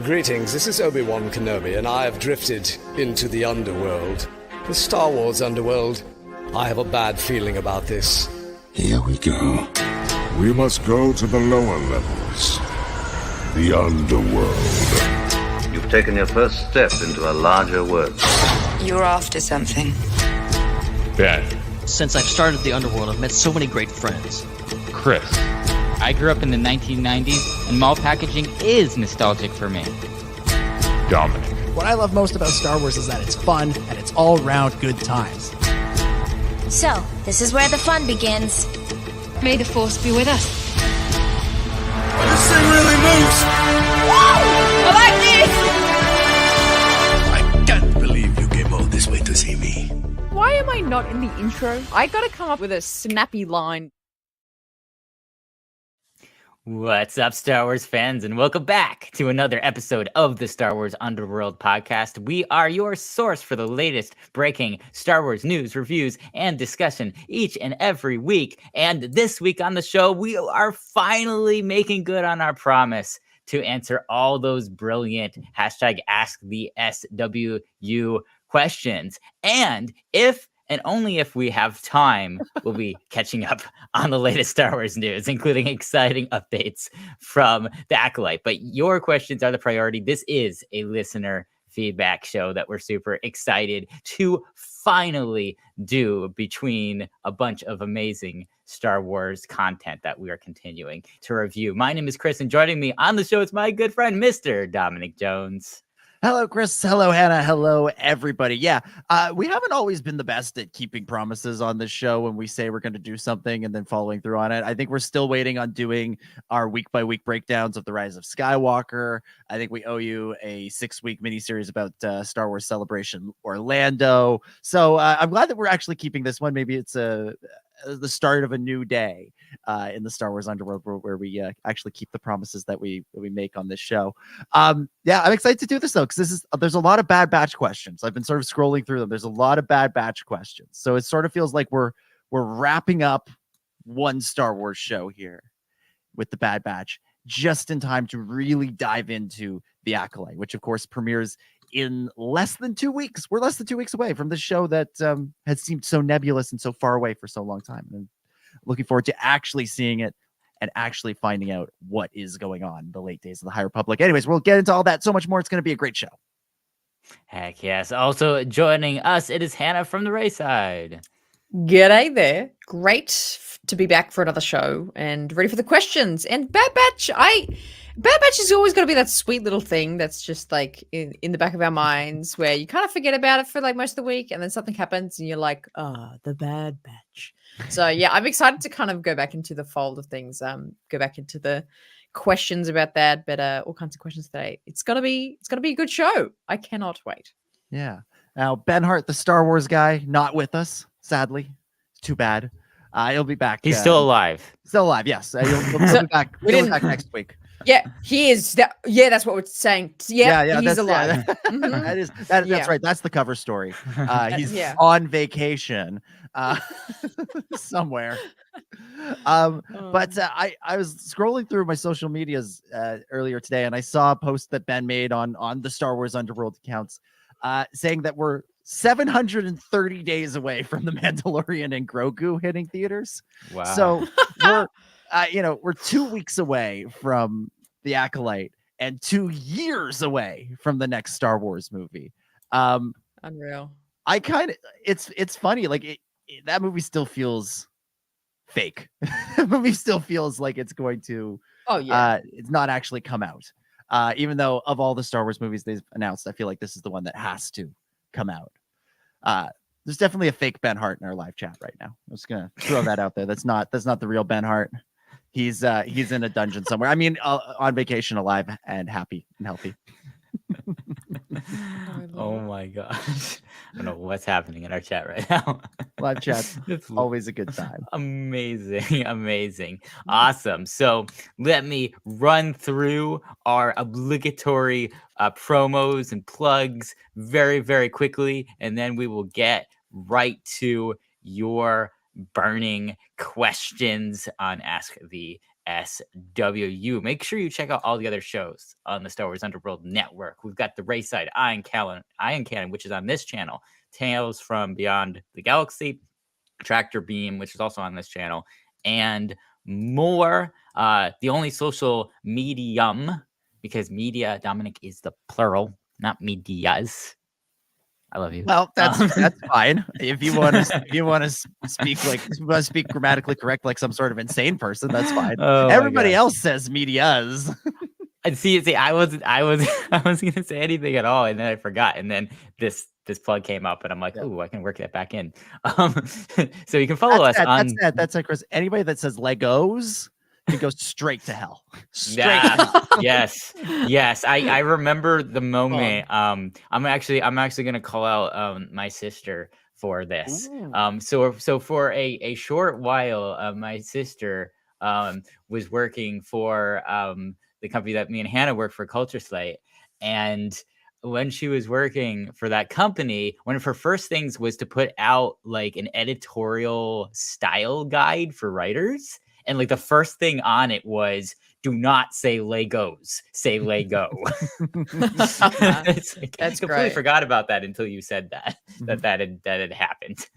Greetings, this is Obi-Wan Kenobi, and I have drifted into the Underworld. The Star Wars Underworld. I have a bad feeling about this. Here we go. We must go to the lower levels. The Underworld. You've taken your first step into a larger world. You're after something. Ben. Since I've started the Underworld, I've met so many great friends. Chris. I grew up in the 1990s, and mall packaging is nostalgic for me. Dominic. What I love most about Star Wars is that it's fun and it's all-round good times. So, this is where the fun begins. May the Force be with us. This thing really moves! I like this! I can't believe you came all this way to see me. Why am I not in the intro? I gotta come up with a snappy line. What's up, Star Wars fans, and welcome back to another episode of the Star Wars Underworld podcast. We are your source for the latest breaking Star Wars news, reviews, and discussion each and every week. And this week on the show, we are finally making good on our promise to answer all those brilliant #AskTheSWU questions. And if and only if we have time, we'll be catching up on the latest Star Wars news, including exciting updates from the Acolyte. But your questions are the priority. This is a listener feedback show that we're super excited to finally do between a bunch of amazing Star Wars content that we are continuing to review. My name is Chris, and joining me on the show is my good friend, Mr. Dominic Jones. Hello, Chris. Hello, Hannah. Hello, everybody. Yeah, we haven't always been the best at keeping promises on this show when we say we're going to do something and then following through on it. I think we're still waiting on doing our week-by-week breakdowns of The Rise of Skywalker. I think we owe you a 6-week miniseries about Star Wars Celebration Orlando. So I'm glad that we're actually keeping this one. Maybe it's the start of a new day in the Star Wars Underworld where we actually keep the promises that we make on this show. Yeah, I'm excited to do this though, because there's a lot of Bad Batch questions. I've been sort of scrolling through them. There's a lot of Bad Batch questions. So it sort of feels like we're wrapping up one Star Wars show here with the Bad Batch just in time to really dive into the Acolyte, which of course premieres in less than 2 weeks. We're less than 2 weeks away from the show that has seemed so nebulous and so far away for so long time. And looking forward to actually seeing it and actually finding out what is going on in the late days of the High Republic. Anyways, we'll get into all that so much more. It's going to be a great show. Heck yes. Also joining us, it is Hannah from the Raeside. G'day there. Great to be back for another show and ready for the questions. And Bad Batch is always going to be that sweet little thing that's just like in the back of our minds where you kind of forget about it for like most of the week and then something happens and you're like, the Bad Batch. So yeah, I'm excited to kind of go back into the fold of things, go back into the questions about that, but all kinds of questions today. It's gonna be a good show. I cannot wait. Yeah. Now, Ben Hart, the Star Wars guy, not with us, sadly. Too bad. He'll be back. He's still alive. Still alive, yes. He'll be back. He'll be back next week. Yeah, he is. That's what we're saying. Yeah, he's alive. Yeah, mm-hmm. That's right. That's the cover story. He's on vacation somewhere. But I was scrolling through my social medias earlier today, and I saw a post that Ben made on the Star Wars Underworld accounts saying that we're 730 days away from The Mandalorian and Grogu hitting theaters. Wow. So we're 2 weeks away from The Acolyte and 2 years away from the next Star Wars movie. Unreal. It's funny. Like that movie still feels fake. The movie still feels like it's going to, it's not actually come out. Even though of all the Star Wars movies they've announced, I feel like this is the one that has to come out. There's definitely a fake Ben Hart in our live chat right now. I'm just gonna throw that out there. That's not the real Ben Hart. He's in a dungeon somewhere. I mean, on vacation, alive and happy and healthy. Oh my gosh. I don't know what's happening in our chat right now. Live chat's always a good time. Amazing. Awesome. So let me run through our obligatory promos and plugs very, very quickly, and then we will get right to your burning questions on Ask the SWU. Make sure you check out all the other shows on the Star Wars Underworld Network. We've got the Raeside Iron Cannon, which is on this channel, Tales from Beyond the Galaxy, Tractor Beam, which is also on this channel, and more. The only social medium, because media, Dominic, is the plural, not medias. I love you. Well, that's fine. If you want to speak grammatically correct like some sort of insane person, that's fine. Everybody else says medias. And see, I wasn't gonna say anything at all, and then I forgot, and then this plug came up, and I'm like, ooh, I can work that back in. So you can follow us on. That's it, Chris. Anybody that says Legos can go straight to hell. Yes. I remember the moment. I'm actually gonna call out my sister for this. So for a short while, my sister was working for the company that me and Hannah work for, CultureSlate, and when she was working for that company, one of her first things was to put out like an editorial style guide for writers. And like the first thing on it was, do not say Legos, say Lego. It's like, That's I completely great. forgot about that until you said that had happened.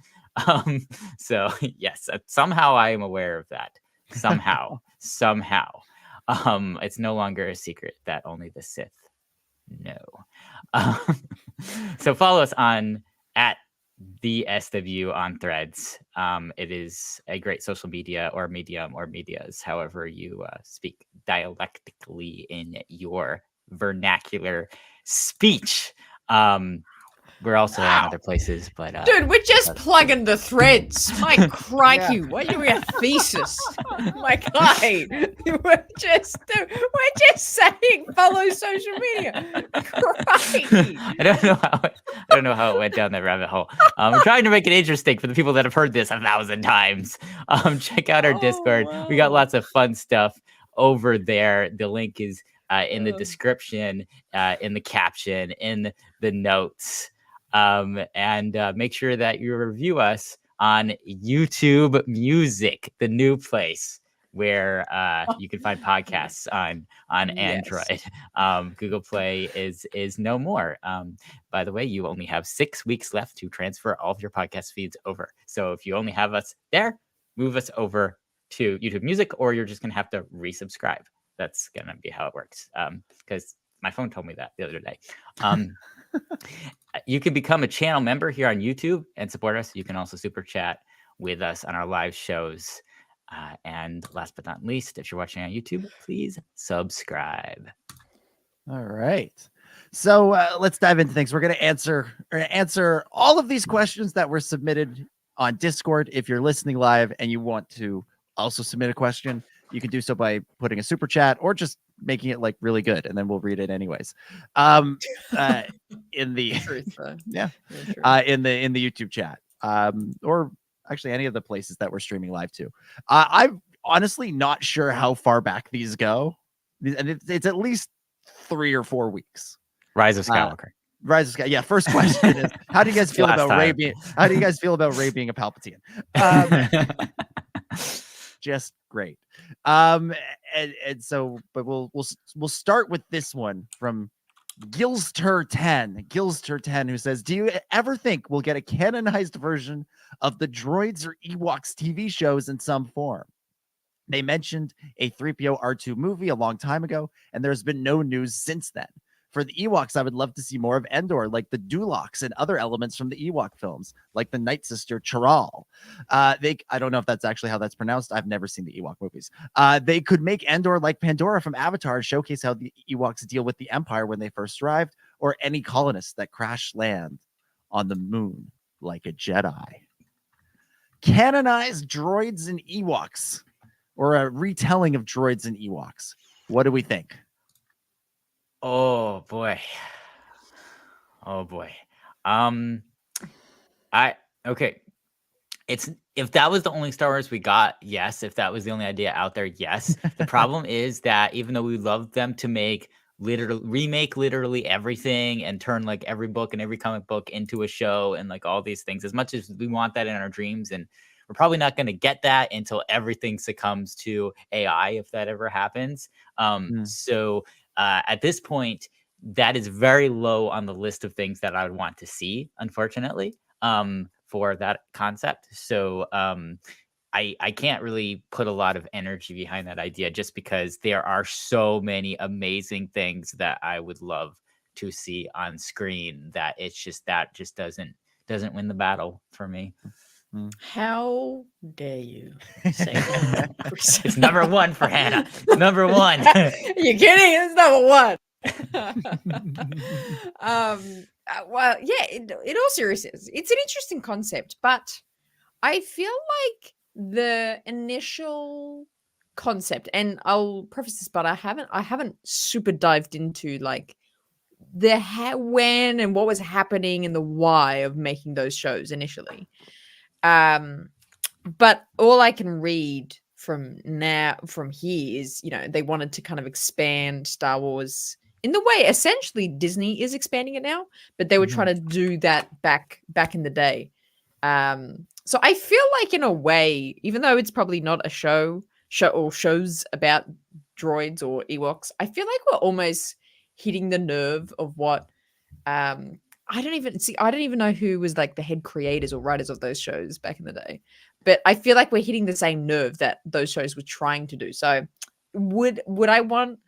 So yes, somehow I am aware of that. Somehow. It's no longer a secret that only the Sith know. So follow us on the SWU on Threads. It is a great social media or medium or medias, however you speak dialectically in your vernacular speech. We're also on other places, but Dude, we're just plugging the threads. My crikey, what are we a thesis? My guy, we're just saying follow social media. Crikey. I don't know how it went down that rabbit hole. I'm trying to make it interesting for the people that have heard this 1,000 times. Check out our Discord. Wow. We got lots of fun stuff over there. The link is in the description, in the caption, in the notes. And make sure that you review us on YouTube Music, the new place where you can find podcasts on Android. Google Play is no more. By the way, you only have 6 weeks left to transfer all of your podcast feeds over. So if you only have us there, move us over to YouTube Music, or you're just gonna have to resubscribe. That's gonna be how it works. Because my phone told me that the other day. You can become a channel member here on YouTube and support us. You can also super chat with us on our live shows. And last but not least, if you're watching on YouTube, please subscribe. All right. So let's dive into things. We're going to answer all of these questions that were submitted on Discord. If you're listening live and you want to also submit a question, you can do so by putting a super chat or just making it like really good, and then we'll read it anyways. In the in the YouTube chat, or actually any of the places that we're streaming live to. I'm honestly not sure how far back these go, and it's at least 3 or 4 weeks. Rise of Skywalker. Rise of Skywalker. Yeah. First question is, how do you guys feel about Rey being? How do you guys feel about Rey being a Palpatine? Just great. And so, but we'll start with this one from Gilster10, who says, do you ever think we'll get a canonized version of the droids or Ewoks TV shows in some form? They mentioned a 3PO R2 movie a long time ago, and there's been no news since then. For the Ewoks, I would love to see more of Endor, like the Duloks and other elements from the Ewok films, like the Night Sister Charal. I don't know if that's actually how that's pronounced. I've never seen the Ewok movies. They could make Endor like Pandora from Avatar and showcase how the Ewoks deal with the Empire when they first arrived, or any colonists that crash land on the moon like a Jedi. Canonized droids and Ewoks, or a retelling of droids and Ewoks. What do we think? Oh boy. Okay. It's, if that was the only Star Wars we got, yes. If that was the only idea out there, yes. The problem is that even though we love them to remake literally everything and turn like every book and every comic book into a show and like all these things, as much as we want that in our dreams and we're probably not going to get that until everything succumbs to AI, if that ever happens. So at this point, that is very low on the list of things that I would want to see, unfortunately, for that concept. So I can't really put a lot of energy behind that idea, just because there are so many amazing things that I would love to see on screen that just doesn't win the battle for me. How dare you say that? It's number one for Hannah. It's number one. You kidding? It's number one. Well, yeah, in all seriousness, it's an interesting concept, but I feel like the initial concept, and I'll preface this, but I haven't super dived into like the when and what was happening and the why of making those shows initially. But all I can read from here is, they wanted to kind of expand Star Wars in the way essentially Disney is expanding it now, but they were trying to do that back in the day. So I feel like in a way, even though it's probably not a show or shows about droids or Ewoks, I feel like we're almost hitting the nerve of what I don't even know who was like the head creators or writers of those shows back in the day, but I feel like we're hitting the same nerve that those shows were trying to do. So would I want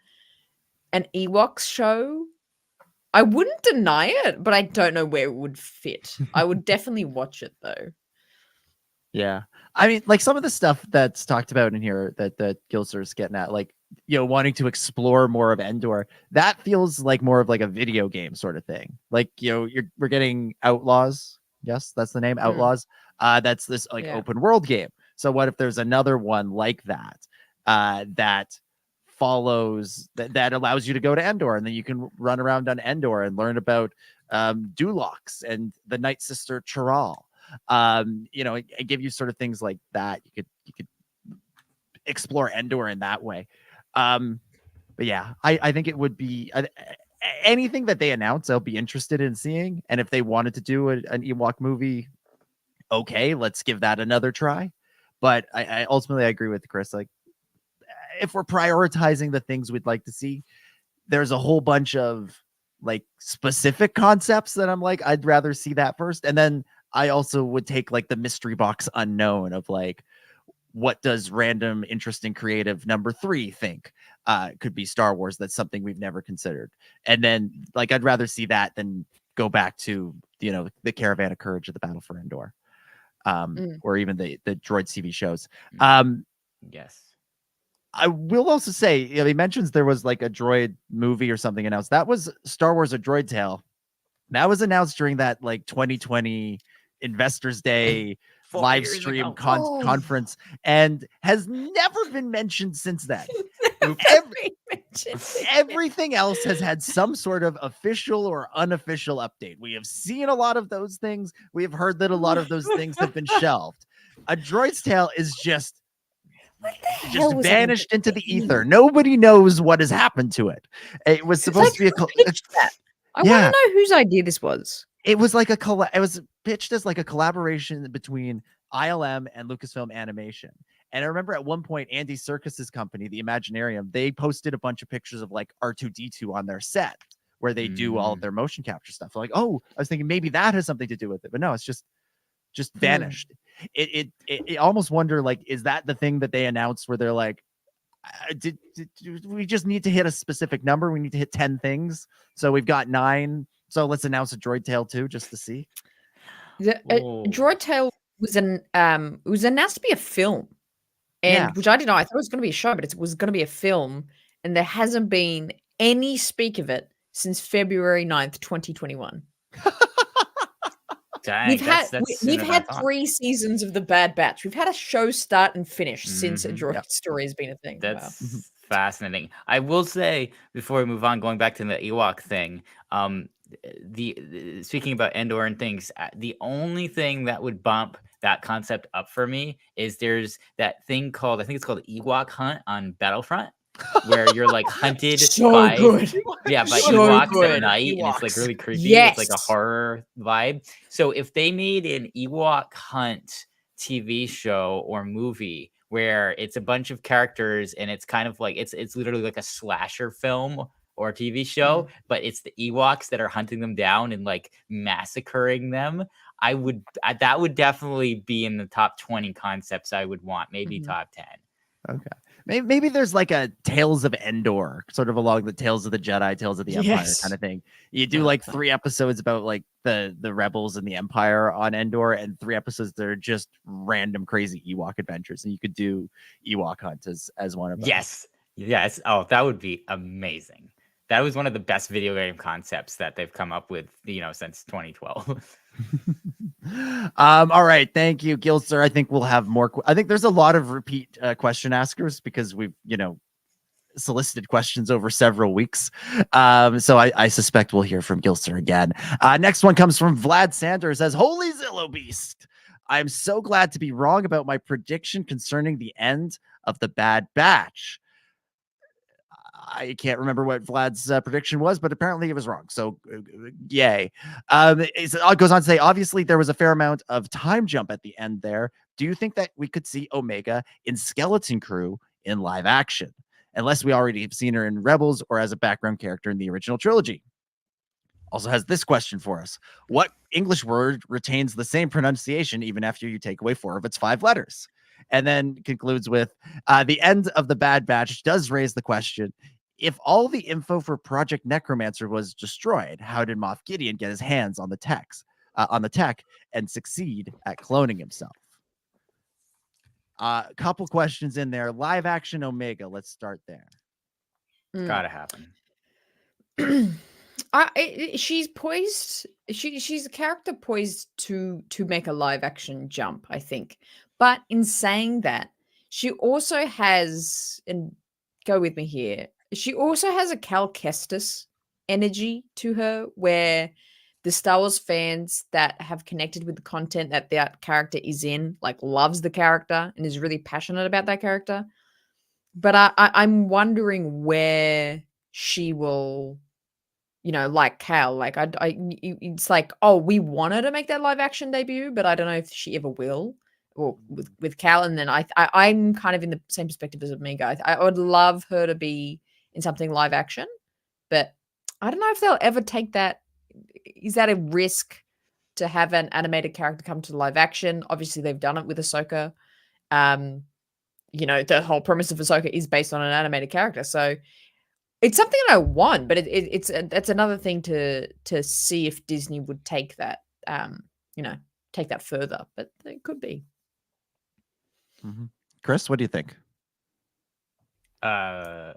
an Ewoks show? I wouldn't deny it, but I don't know where it would fit. I would definitely watch it though. Yeah. I mean, like some of the stuff that's talked about in here that Gilser's getting at, like, wanting to explore more of Endor, that feels like more of like a video game sort of thing. Like, we're getting Outlaws. Yes, that's the name, Outlaws. That's this like open world game. So what if there's another one like that, that follows that allows you to go to Endor, and then you can run around on Endor and learn about Dulox and the Night Sister Chiral. I give you sort of things like that. You could explore Endor in that way. But yeah, I think it would be anything that they announce, I'll be interested in seeing. And if they wanted to do an Ewok movie, okay, let's give that another try. But I ultimately agree with Chris. Like, if we're prioritizing the things we'd like to see, there's a whole bunch of like specific concepts that I'm like, I'd rather see that first. And then I also would take like the mystery box unknown of like, what does random, interesting, creative number 3 think could be Star Wars? That's something we've never considered. And then like, I'd rather see that than go back to, the Caravan of Courage or the Battle for Endor, or even the droid TV shows. Yes. I will also say, he mentions there was like a droid movie or something announced. That was Star Wars: A Droid Tale. That was announced during that like 2020 Investors Day live stream conference, and has never been mentioned since then. Everything else has had some sort of official or unofficial update. We have seen a lot of those things. We have heard that a lot of those things have been shelved. A Droid's Tale is just vanished into the ether. Nobody knows what has happened to it. It was supposed to be I want to know whose idea this was. It was like it was pitched as like a collaboration between ILM and Lucasfilm Animation. And I remember at one point, Andy Serkis's company, the Imaginarium, they posted a bunch of pictures of like R2-D2 on their set where they do all of their motion capture stuff. Like, oh, I was thinking maybe that has something to do with it, but no, it's just vanished. It almost wonder, like, is that the thing that they announced where they're like, did we just need to hit a specific number? We need to hit 10 things. So we've got 9. So let's announce a Droid Tale 2 just to see. Droid Tale was it was announced to be a film, and which I didn't know. I thought it was going to be a show, but it was going to be a film, and there hasn't been any speak of it since February 9th, 2021. Dang, we've had 3 seasons of The Bad Batch. We've had a show start and finish since a droid story has been a thing. That's fascinating. I will say, before we move on, going back to the Ewok thing, the speaking about Endor and things, the only thing that would bump that concept up for me is there's that thing called, I think it's called Ewok Hunt on Battlefront, where you're like hunted by Ewoks at night, and it's like really creepy. It's like a horror vibe. So if they made an Ewok Hunt TV show or movie where it's a bunch of characters and it's kind of like it's literally like a slasher film or TV show, but it's the Ewoks that are hunting them down and like massacring them. That would definitely be in the top 20 concepts I would want, maybe top 10. Okay. Maybe there's like a Tales of Endor, sort of along the Tales of the Jedi, Tales of the Empire kind of thing. You do like 3 episodes about like the rebels and the Empire on Endor, and 3 episodes that are just random crazy Ewok adventures. And you could do Ewok Hunt as one of them. Yes. Oh, that would be amazing. That was one of the best video game concepts that they've come up with, since 2012. All right, thank you, Gilster. I think we'll have more. I think there's a lot of repeat question askers because we've solicited questions over several weeks. So I suspect we'll hear from Gilster again. Next one comes from Vlad Sanders. Says, "Holy Zillow Beast! I am so glad to be wrong about my prediction concerning the end of the Bad Batch." I can't remember what Vlad's prediction was, but apparently it was wrong. So yay. It goes on to say, obviously there was a fair amount of time jump at the end there. Do you think that we could see Omega in Skeleton Crew in live action? Unless we already have seen her in Rebels or as a background character in the original trilogy. Also has this question for us. What English word retains the same pronunciation even after you take away 4 of its 5 letters? And then concludes with, the end of the Bad Batch does raise the question, if all the info for Project Necromancer was destroyed, how did Moff Gideon get his hands on the tech and succeed at cloning himself? A couple questions in there. Live action Omega. Let's start there. Gotta happen. She's poised. She's a character poised to make a live action jump, I think. But in saying that, she also has, and go with me here, she also has a Cal Kestis energy to her where the Star Wars fans that have connected with the content that character is in, like loves the character and is really passionate about that character. But I'm wondering where she will, like Cal, like it's like, oh, we want her to make that live action debut, but I don't know if she ever will. Or with Cal, and then I'm kind of in the same perspective as Omega. I would love her to be in something live action, but I don't know if they'll ever take that. Is that a risk to have an animated character come to live action? Obviously, they've done it with Ahsoka. The whole premise of Ahsoka is based on an animated character, so it's something I want. But that's another thing to see if Disney would take that, take that further. But it could be. Chris, what do you think? I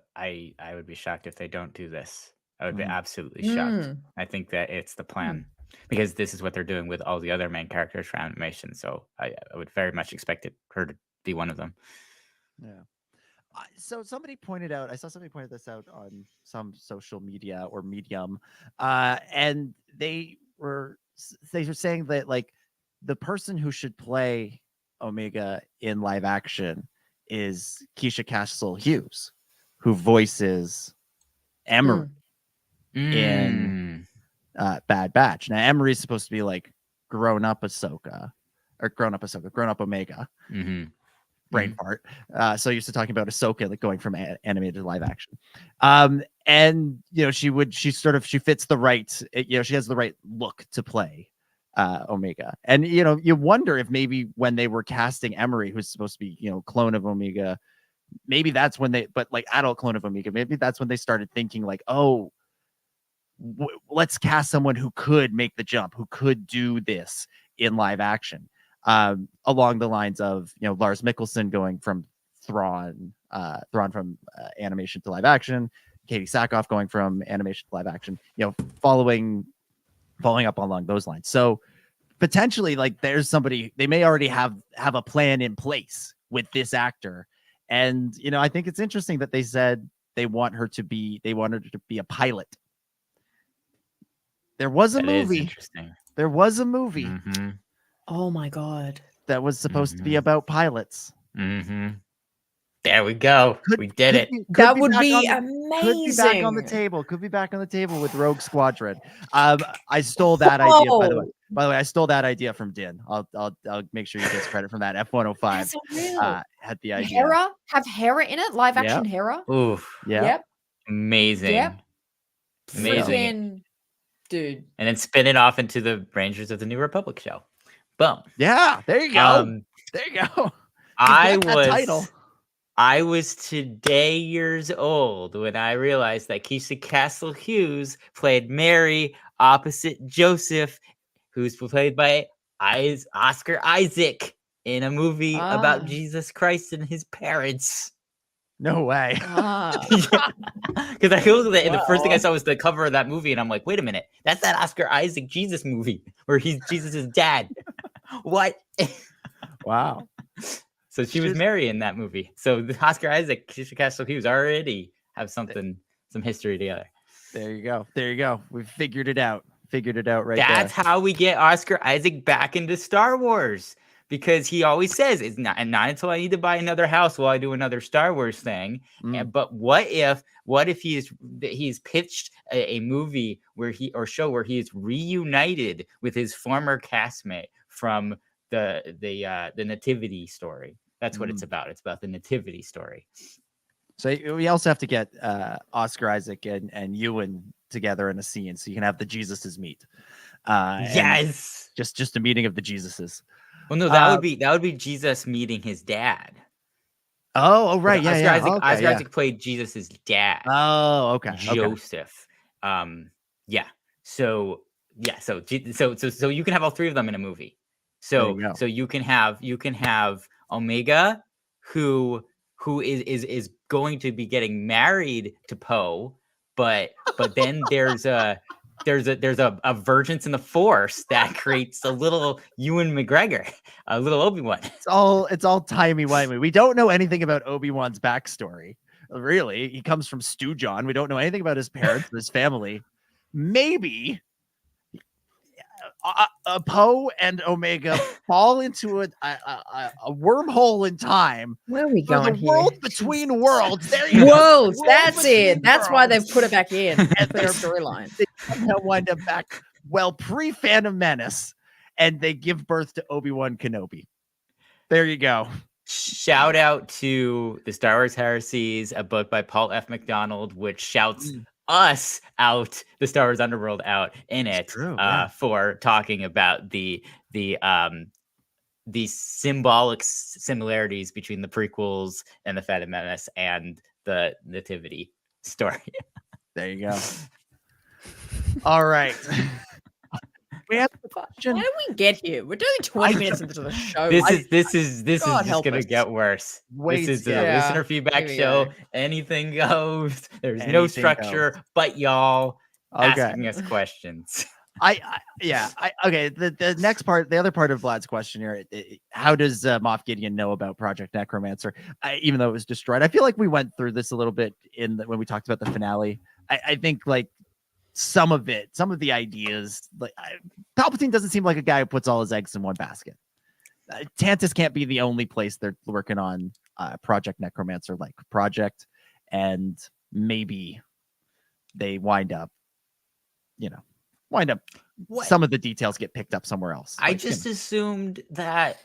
would be shocked if they don't do this. I would be absolutely shocked. I think that it's the plan because this is what they're doing with all the other main characters for animation. So I would very much expect her to be one of them. Yeah. So somebody pointed out, I saw somebody pointed this out on some social media or medium, and they were saying that like the person who should play Omega in live action is Keisha Castle Hughes, who voices Emery in Bad Batch. Now Emery is supposed to be like grown up Omega. Brain fart. So used to talking about Ahsoka like going from animated to live action. And she fits the right, she has the right look to play Omega. And you wonder if maybe when they were casting Emery, who's supposed to be clone of Omega, maybe that's when adult clone of Omega, maybe that's when they started thinking like, oh, let's cast someone who could make the jump, who could do this in live action, along the lines of Lars Mikkelsen going from Thrawn from animation to live action, Katie Sackhoff going from animation to live action, following up along those lines. So potentially like there's somebody, they may already have a plan in place with this actor. And I think it's interesting that they said they want her to be a pilot. There was a movie. There was a movie. Oh my God. That was supposed to be about pilots. There we go. We did it. That would be amazing. Could be back on the table. Could be back on the table with Rogue Squadron. I stole that idea, by the way. By the way, I stole that idea from Din. I'll make sure he gets credit from that. F105 That's unreal. had the idea. Hera have Hera in it, live action Yep. Hera. Oof. Yeah. Yep. Amazing. Yep. Amazing. Freaking dude. And then spin it off into the Rangers of the New Republic show. Boom. Yeah. There you go. There you go. I was today years old when I realized that Keisha Castle Hughes played Mary opposite Joseph, who's played by Oscar Isaac in a movie about Jesus Christ and his parents. No way. Because I googled it, and the first thing I saw was the cover of that movie, and I'm like, wait a minute, that's that Oscar Isaac Jesus movie where he's Jesus' dad. What? Wow. So she was Mary in that movie. So the Oscar Isaac, Keisha Castle Hughes already have some history together. There you go. There you go. We figured it out. Right That's how we get Oscar Isaac back into Star Wars. Because he always says, it's not until I need to buy another house will I do another Star Wars thing. But what if he's pitched a movie or show where he is reunited with his former castmate from the nativity story? That's what it's about. It's about the nativity story. So we also have to get Oscar Isaac and Ewan together in a scene so you can have the Jesuses meet. Yes. Just a meeting of the Jesuses. Well, no, that would be Jesus meeting his dad. Oh, right. Yeah. Oscar Isaac played Jesus's dad. Oh, okay. Joseph. Yeah. So you can have all three of them in a movie. So you can have Omega, who is going to be getting married to Poe, but then there's a vergence in the Force that creates a little Ewan McGregor, a little Obi-Wan. It's all timey-wimey. We don't know anything about Obi-Wan's backstory. Really, he comes from Stu John. We don't know anything about his parents, his family. Maybe Poe and Omega fall into a wormhole in time. Where are we going here? World between worlds. There you go. Worlds. That's it. That's why they've put it back in. That's their storyline. They somehow wind up back pre-Phantom Menace, and they give birth to Obi-Wan Kenobi. There you go. Shout out to the Star Wars Heresies, a book by Paul F. McDonald, which shouts us out, the Star Wars Underworld out in it, for talking about the symbolic similarities between the prequels and the Phantom Menace and the Nativity story. There you go. All right. We have the question. How did we get here? We're doing 20 minutes into the show. This is just gonna get worse. This is a listener feedback show. Anything goes. There's no structure, but y'all asking us questions. Okay. The next part, the other part of Vlad's question here, how does Moff Gideon know about Project Necromancer? Even though it was destroyed, I feel like we went through this a little bit when we talked about the finale. I think like some of the ideas, like Palpatine doesn't seem like a guy who puts all his eggs in one basket. Tantus can't be the only place they're working on Project Necromancer like project, and maybe they wind up some of the details get picked up somewhere else. I just assumed that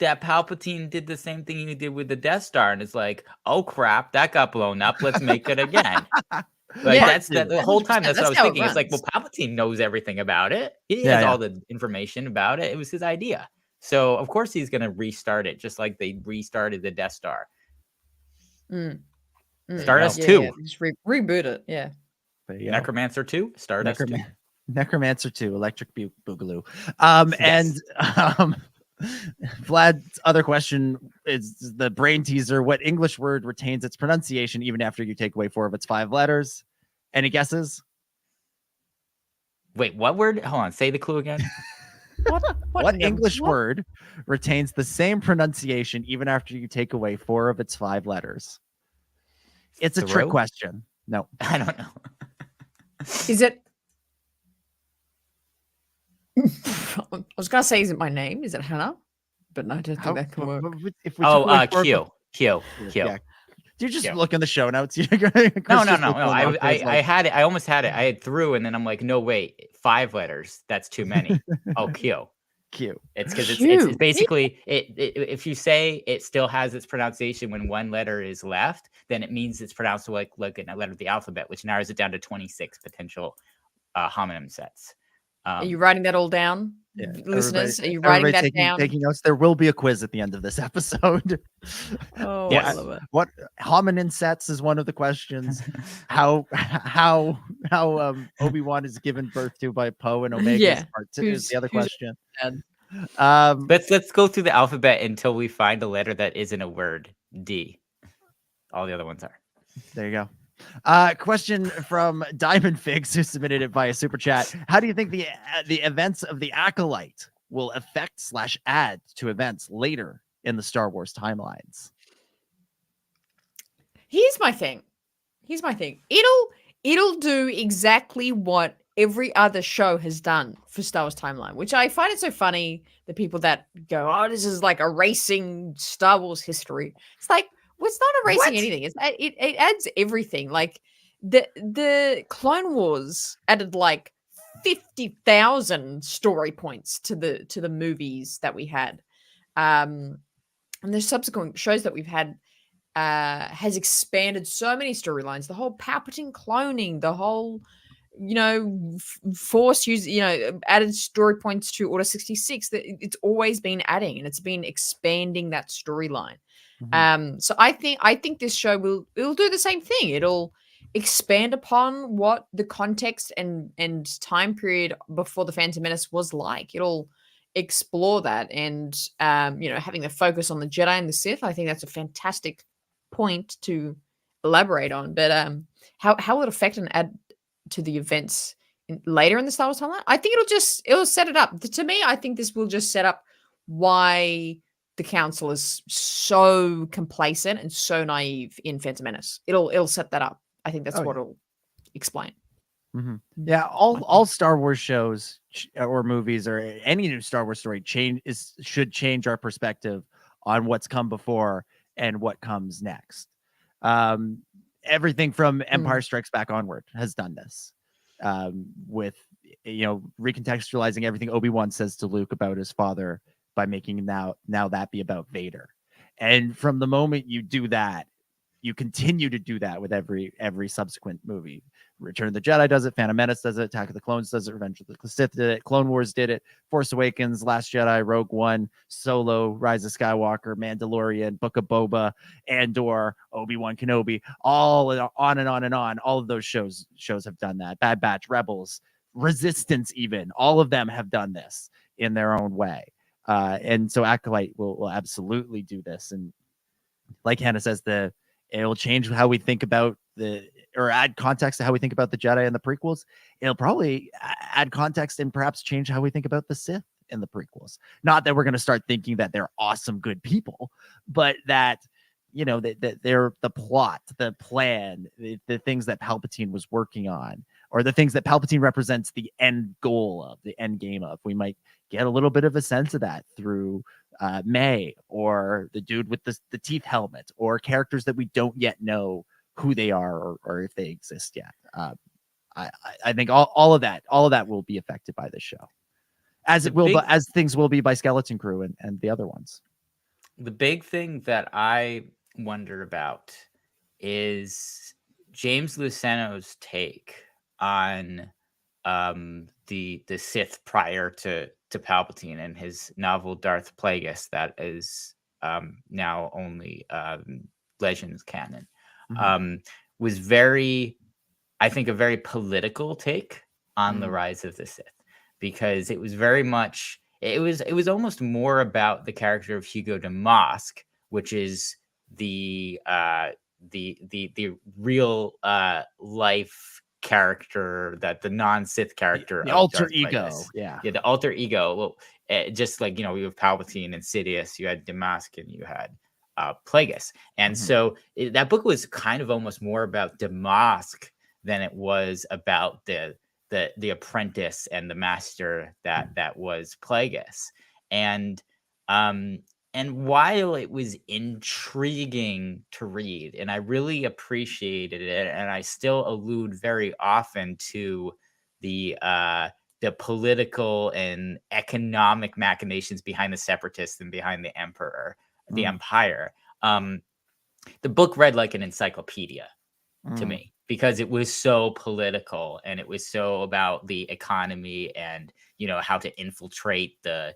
Palpatine did the same thing he did with the Death Star, and it's like, oh crap, that got blown up. Let's make it again. That's the whole time. That's what I was thinking. It's like, well, Palpatine knows everything about it. He has all the information about it. It was his idea. So of course he's going to restart it, just like they restarted the Death Star. Stardust 2. Yeah. Just reboot it. Yeah. Necromancer 2. Stardust 2. Necromancer 2. Electric Boogaloo. Vlad's other question is the brain teaser. What English word retains its pronunciation even after you take away 4 of its 5 letters? Any guesses? Wait, what word? Hold on. Say the clue again. What English word retains the same pronunciation even after you take away 4 of its 5 letters? It's a trick question. No. I don't know. Is it? I was gonna say, is it my name? Is it Hannah? But no, I don't think that can work. Q. Yeah. Do you just look in the show notes? No. I had it. I almost had it. I had through, and then I'm like, no, wait. 5 letters. That's too many. Oh, Q. Q. It's because it's Q. basically if you say it still has its pronunciation when one letter is left, then it means it's pronounced like a letter of the alphabet, which narrows it down to 26 potential homonym sets. Are you writing that all down, Yeah, listeners? Are you writing that down? Taking notes. There will be a quiz at the end of this episode. Oh, Yes. I love it. What hominin sets is one of the questions. How Obi-Wan is given birth to by Poe and Omega Yeah. is part 2 is the other question. And Let's go through the alphabet until we find a letter that isn't a word. D. All the other ones are. There you go. Question from Diamond Figs, who submitted it via super chat. How do you think the events of the Acolyte will affect / add to events later in the Star Wars timelines? Here's my thing. It'll do exactly what every other show has done for Star Wars timeline, which I find it so funny. The people that go, "Oh, this is like erasing Star Wars history." It's like, well, it's not erasing anything. It adds everything. Like the Clone Wars added like 50,000 story points to the movies that we had, and the subsequent shows that we've had has expanded so many storylines. The whole Palpatine cloning, the whole Force use, added story points to Order 66. That it's always been adding, and it's been expanding that storyline. So I think this show it'll do the same thing. It'll expand upon what the context and time period before the Phantom Menace was like. It'll explore that, and having the focus on the Jedi and the Sith. I think that's a fantastic point to elaborate on. But how will it affect and add to the events later in the Star Wars timeline? I think it'll set it up. To me, I think this will just set up why the council is so complacent and so naive in Phantom Menace. It'll set that up. I think that's what it'll explain. Yeah, all Star Wars shows or movies or any new Star Wars story should change our perspective on what's come before and what comes next. Everything from Empire Strikes Back onward has done this, with recontextualizing everything Obi-Wan says to Luke about his father by making now that be about Vader. And from the moment you do that, you continue to do that with every subsequent movie. Return of the Jedi does it, Phantom Menace does it, Attack of the Clones does it, Revenge of the Sith did it, Clone Wars did it, Force Awakens, Last Jedi, Rogue One, Solo, Rise of Skywalker, Mandalorian, Book of Boba, Andor, Obi-Wan Kenobi, all on and on and on. All of those shows have done that. Bad Batch, Rebels, Resistance, even all of them have done this in their own way. And so Acolyte will absolutely do this. And like Hannah says, it will change how we think about or add context to how we think about the Jedi and the prequels. It'll probably add context and perhaps change how we think about the Sith in the prequels. Not that we're going to start thinking that they're awesome, good people, but that, that they're the plot, the plan, the things that Palpatine was working on, or the things that Palpatine represents the end goal of, the end game of. We might get a little bit of a sense of that through May, or the dude with the teeth helmet, or characters that we don't yet know who they are or if they exist yet. I think all of that will be affected by this show, as things will be by Skeleton Crew and the other ones. The big thing that I wonder about is James Luceno's take on the Sith prior to Palpatine and his novel Darth Plagueis that is now only Legends canon. Was I think a very political take on the rise of the Sith, because it was very much it was almost more about the character of Hugo de Mosque, which is the real life character, that the non-Sith character, the alter ego. The alter ego. Well, just like we have Palpatine and Sidious, you had Damask and you had Plagueis, and so that book was kind of almost more about Damask than it was about the apprentice and the master that was Plagueis. And while it was intriguing to read, and I really appreciated it, and I still allude very often to the the political and economic machinations behind the separatists and behind the emperor, the empire. The book read like an encyclopedia to me, because it was so political and it was so about the economy and, you know, how to infiltrate the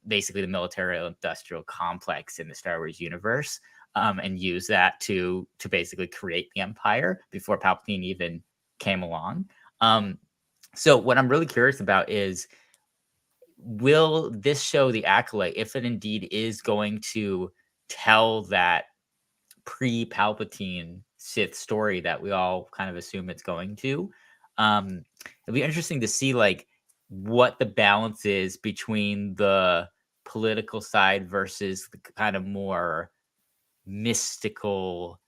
basically the military industrial complex in the Star Wars universe, and use that to basically create the empire before Palpatine even came along. So what I'm really curious about is, will this show, The Acolyte, if it indeed is going to tell that pre-Palpatine Sith story that we all kind of assume it's going to, it'll be interesting to see like what the balance is between the political side versus the kind of more mystical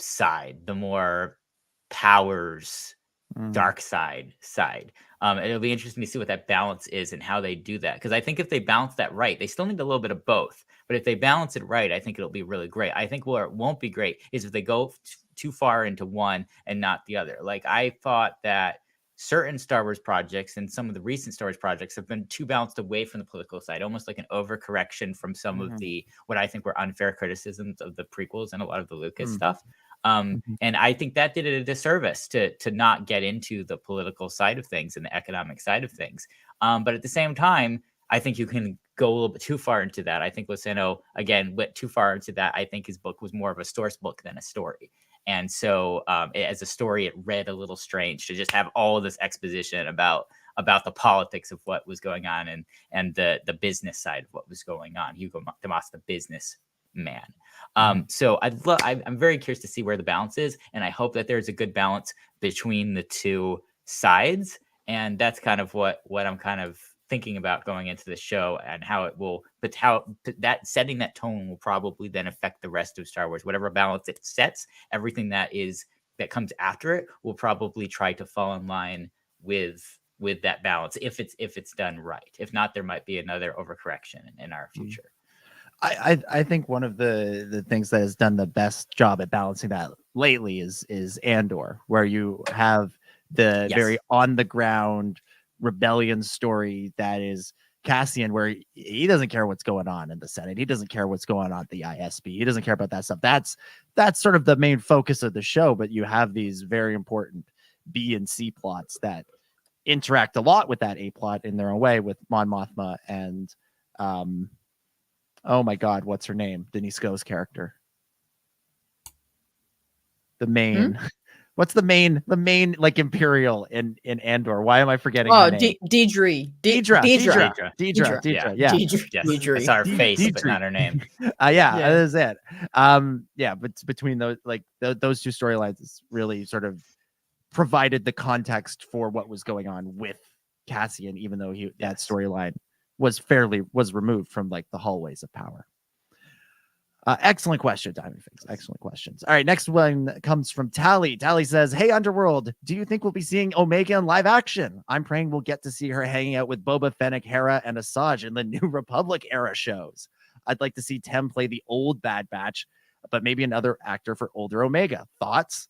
side, the more powers dark side. It'll be interesting to see what that balance is and how they do that, because I think if they balance that right, they still need a little bit of both, but if they balance it right, I think it'll be really great. I think where it won't be great is if they go too far into one and not the other. Like, I thought that certain Star Wars projects and some of the recent Star Wars projects have been too balanced away from the political side, almost like an overcorrection from some of the, what I think were unfair criticisms of the prequels and a lot of the Lucas stuff. And I think that did it a disservice to not get into the political side of things and the economic side of things. But at the same time, I think you can go a little bit too far into that. I think Luceno, again, went too far into that. I think his book was more of a source book than a story. And so as a story, it read a little strange to just have all of this exposition about the politics of what was going on and the business side of what was going on. Hugo Damas, the business man. So I'm very curious to see where the balance is, and I hope that there's a good balance between the two sides. And that's kind of what I'm kind of thinking about going into the show, and how it will, but how that setting that tone will probably then affect the rest of Star Wars. Whatever balance it sets, everything that comes after it will probably try to fall in line with that balance, if it's done right. If not, there might be another overcorrection in our future. I think one of the things that has done the best job at balancing that lately is Andor, where you have the very on the ground rebellion story that is Cassian, where he doesn't care what's going on in the Senate. He doesn't care what's going on at the ISB. He doesn't care about that stuff. That's sort of the main focus of the show. But you have these very important B and C plots that interact a lot with that A plot in their own way, with Mon Mothma and oh my God, what's her name? Denise Go's character. The main, what's the main like Imperial in Andor? Why am I forgetting? Oh, her name? Deidre. Yeah. Yes, it's our face, but not her name. That is it. But between those, like those two storylines, it's really sort of provided the context for what was going on with Cassian, even though that storyline was removed from like the hallways of power. Excellent question, Diamond Fix. Excellent questions. All right, next one comes from Tally. Tally says, "Hey Underworld, do you think we'll be seeing Omega in live action? I'm praying we'll get to see her hanging out with Boba, Fennec, Hera, and Asajj in the New Republic era shows. I'd like to see Tem play the old Bad Batch, but maybe another actor for older Omega. Thoughts?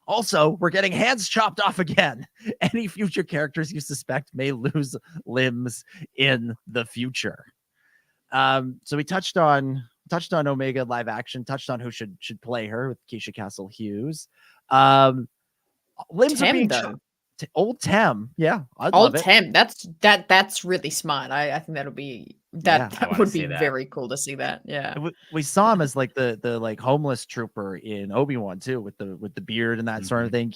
Also, we're getting hands chopped off again. Any future characters you suspect may lose limbs in the future?" So we touched on Omega live action, touched on who should play her with Keisha Castle Hughes. Limbs Tem, are being though. Old Tem. Yeah, I'd Old love it. Tem. That's really smart. I think that'll be that would be very cool to see that. Yeah. We saw him as like the like homeless trooper in Obi-Wan too, with the beard and that sort of thing.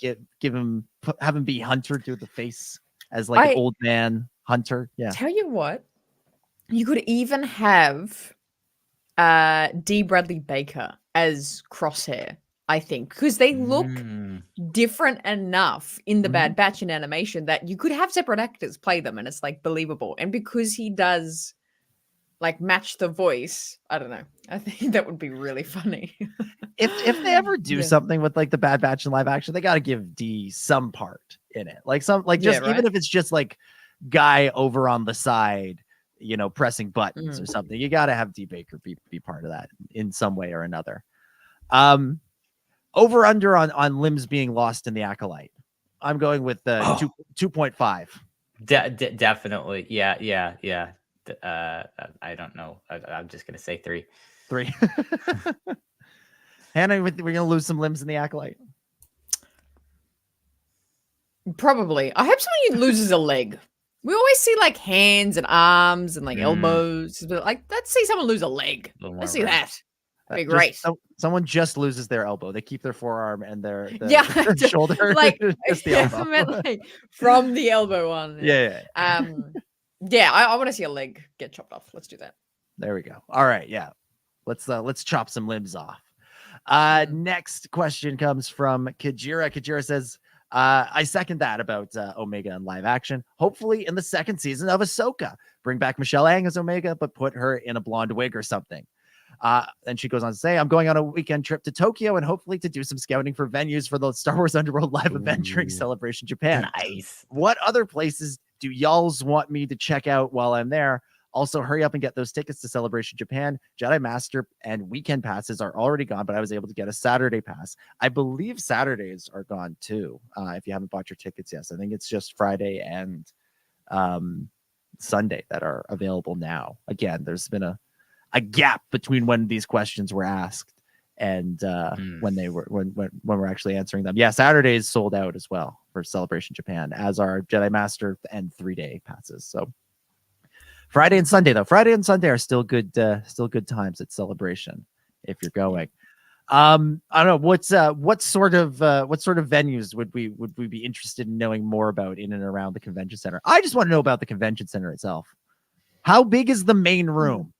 Have him be Hunter, do the face as like an old man Hunter. Yeah. Tell you what, you could even have D. Bradley Baker as Crosshair, I think, because they look different enough in the Bad Batch in animation that you could have separate actors play them and it's like believable. And because he does like match the voice, I don't know, I think that would be really funny. if they ever do something with like the Bad Batch in live action, they got to give D some part in it, like even if it's just like guy over on the side, you know, pressing buttons or something. You got to have D. Baker be part of that in some way or another. Over under on limbs being lost in the Acolyte. I'm going with 2.5. Definitely. Yeah. I don't know. I'm just gonna say 3. 3. Hannah, we're gonna lose some limbs in the Acolyte. Probably. I hope somebody loses a leg. We always see like hands and arms and like elbows, but like let's see someone lose a leg. Let's see that. That'd be great. Someone just loses their elbow. They keep their forearm and their shoulder, like just the elbow. meant like from the elbow on. Yeah. I want to see a leg get chopped off. Let's do that. There we go. All right, yeah. Let's chop some limbs off. Next question comes from Kajira. Kajira says, I second that about Omega in live action. Hopefully in the second season of Ahsoka. Bring back Michelle Ang as Omega, but put her in a blonde wig or something. Then she goes on to say, I'm going on a weekend trip to Tokyo and hopefully to do some scouting for venues for the Star Wars Underworld live event during Celebration Japan. Nice. What other places do y'alls want me to check out while I'm there? Also, hurry up and get those tickets to Celebration Japan. Jedi Master and weekend passes are already gone, but I was able to get a Saturday pass. I believe Saturdays are gone too. If you haven't bought your tickets, yes. I think it's just Friday and Sunday that are available now. Again, there's been a gap between when these questions were asked and when we're actually answering them. Yeah, Saturdays sold out as well for Celebration Japan, as are Jedi Master and 3-day passes. So Friday and Sunday are still good times at Celebration if you're going. I don't know what sort of venues would we be interested in knowing more about in and around the convention center. I just want to know about the convention center itself. How big is the main room?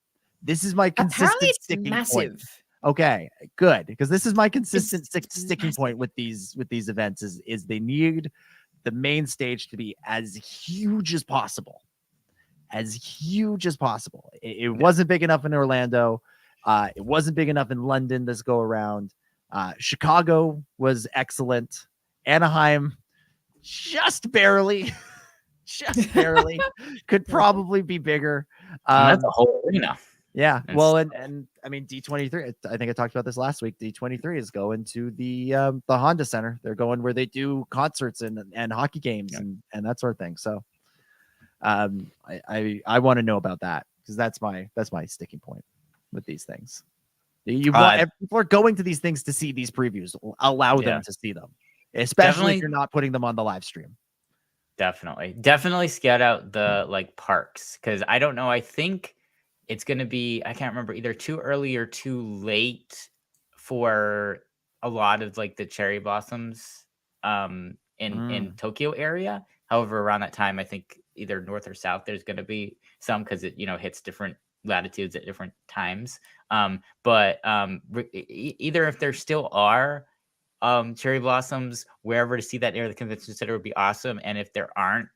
This is my consistent sticking point. Okay, good, because this is my consistent sticking point with these events is they need the main stage to be as huge as possible. It wasn't big enough in Orlando. It wasn't big enough in London this go around. Chicago was excellent. Anaheim, just barely, could probably be bigger. That's a whole arena. Yeah. Well, and I mean, D23, I think I talked about this last week. D23 is going to the Honda Center. They're going where they do concerts and hockey games and that sort of thing. So I want to know about that because that's my sticking point with these things. People are going to these things to see these previews. Allow them to see them, especially if you're not putting them on the live stream. Definitely scout out the like parks, because I don't know. I think it's going to be, I can't remember, either too early or too late for a lot of like the cherry blossoms in Tokyo area. However, around that time, I think either north or south, there's going to be some, because it hits different latitudes at different times. But either if there still are cherry blossoms wherever to see that near the convention center would be awesome, and if there aren't,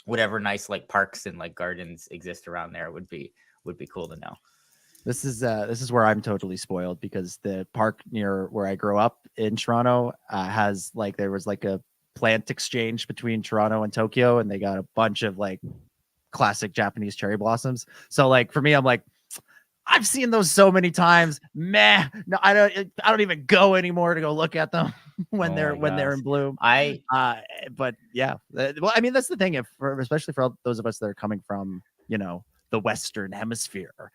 whatever nice like parks and like gardens exist around there would be cool to know. This is where I'm totally spoiled, because the park near where I grew up in Toronto has like, there was like a plant exchange between Toronto and Tokyo, and they got a bunch of like classic Japanese cherry blossoms. So like for me, I'm like, I've seen those so many times. Meh. No, I don't even go anymore to go look at them when they're in bloom. But yeah, well, I mean, that's the thing. Especially for all those of us that are coming from, the Western Hemisphere,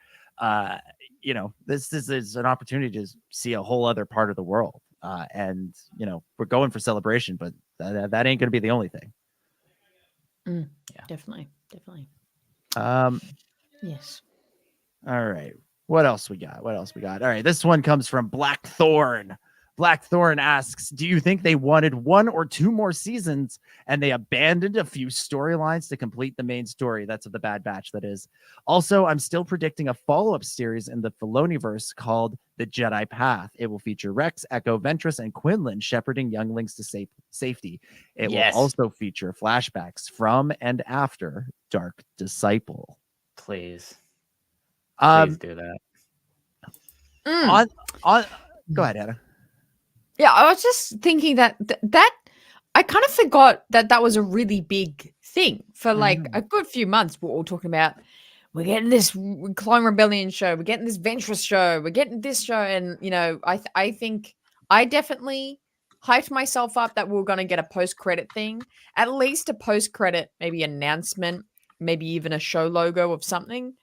this is an opportunity to see a whole other part of the world. And we're going for Celebration, but that ain't going to be the only thing. Yeah, definitely. Yes. All right. What else we got? All right. This one comes from Blackthorn. Blackthorn asks, do you think they wanted 1 or 2 more seasons and they abandoned a few storylines to complete the main story? That's of the Bad Batch, that is. Also, I'm still predicting a follow-up series in the Filoniverse called The Jedi Path. It will feature Rex, Echo, Ventress, and Quinlan shepherding younglings to safety. It will also feature flashbacks from and after Dark Disciple. Please do that. Go ahead, Anna. Yeah, I was just thinking that I kind of forgot that was a really big thing for like a good few months. We're all talking about, we're getting this Clone Rebellion show, we're getting this Ventress show, we're getting this show, and I think I definitely hyped myself up that we were going to get a post-credit thing, at least a post-credit, maybe announcement, maybe even a show logo of something.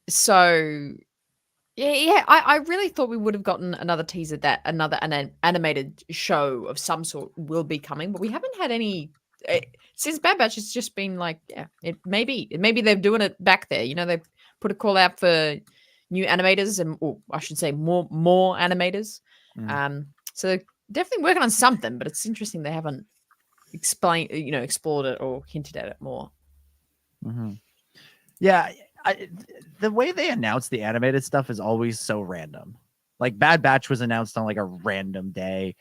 So yeah, I really thought we would have gotten another teaser that another animated show of some sort will be coming, but we haven't had any since Bad Batch. It's just been like, yeah, maybe they're doing it back there. You know, they put a call out for new animators, or I should say more animators. So they're definitely working on something, but it's interesting they haven't explored it or hinted at it more. Yeah, the way they announce the animated stuff is always so random. Like Bad Batch was announced on like a random day.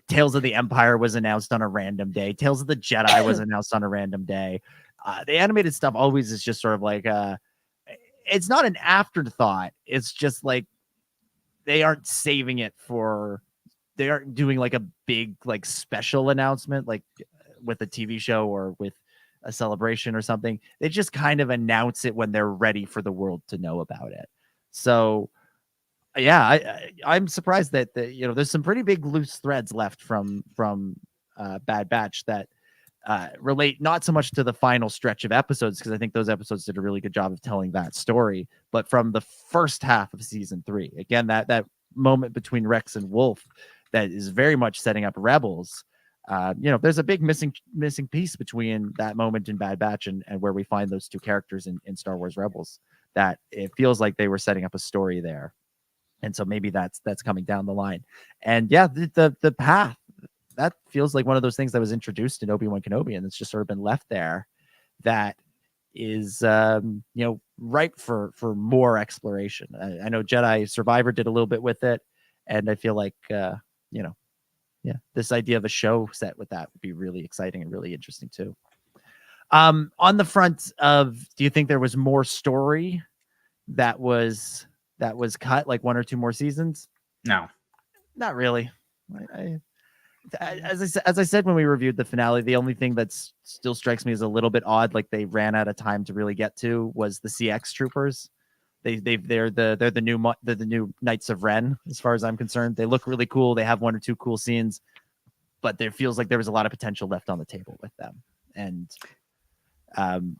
Tales of the Empire was announced on a random day. Tales of the Jedi was announced on a random day. The animated stuff always is just sort of like it's not an afterthought. It's just like they aren't saving it for. They aren't doing like a big like special announcement like with a TV show or with a celebration or something. They just kind of announce it when they're ready for the world to know about it. So yeah, I'm surprised that there's some pretty big loose threads left from Bad Batch that relate not so much to the final stretch of episodes, because I think those episodes did a really good job of telling that story, but from the first half of season 3. Again, that moment between Rex and Wolf that is very much setting up Rebels. There's a big missing piece between that moment in Bad Batch and where we find those two characters in Star Wars Rebels, that it feels like they were setting up a story there. And so maybe that's coming down the line. And yeah, the path, that feels like one of those things that was introduced in Obi-Wan Kenobi, and it's just sort of been left there, that is ripe for more exploration. I know Jedi Survivor did a little bit with it, and I feel like this idea of a show set with that would be really exciting and really interesting too. On the front of, do you think there was more story that was cut, like 1 or 2 more seasons? No, not really. As I said when we reviewed the finale, the only thing that still strikes me as a little bit odd, like they ran out of time to really get to, was the CX troopers. They're the new Knights of Ren, as far as I'm concerned. They look really cool. They have 1 or 2 cool scenes, but there feels like there was a lot of potential left on the table with them. And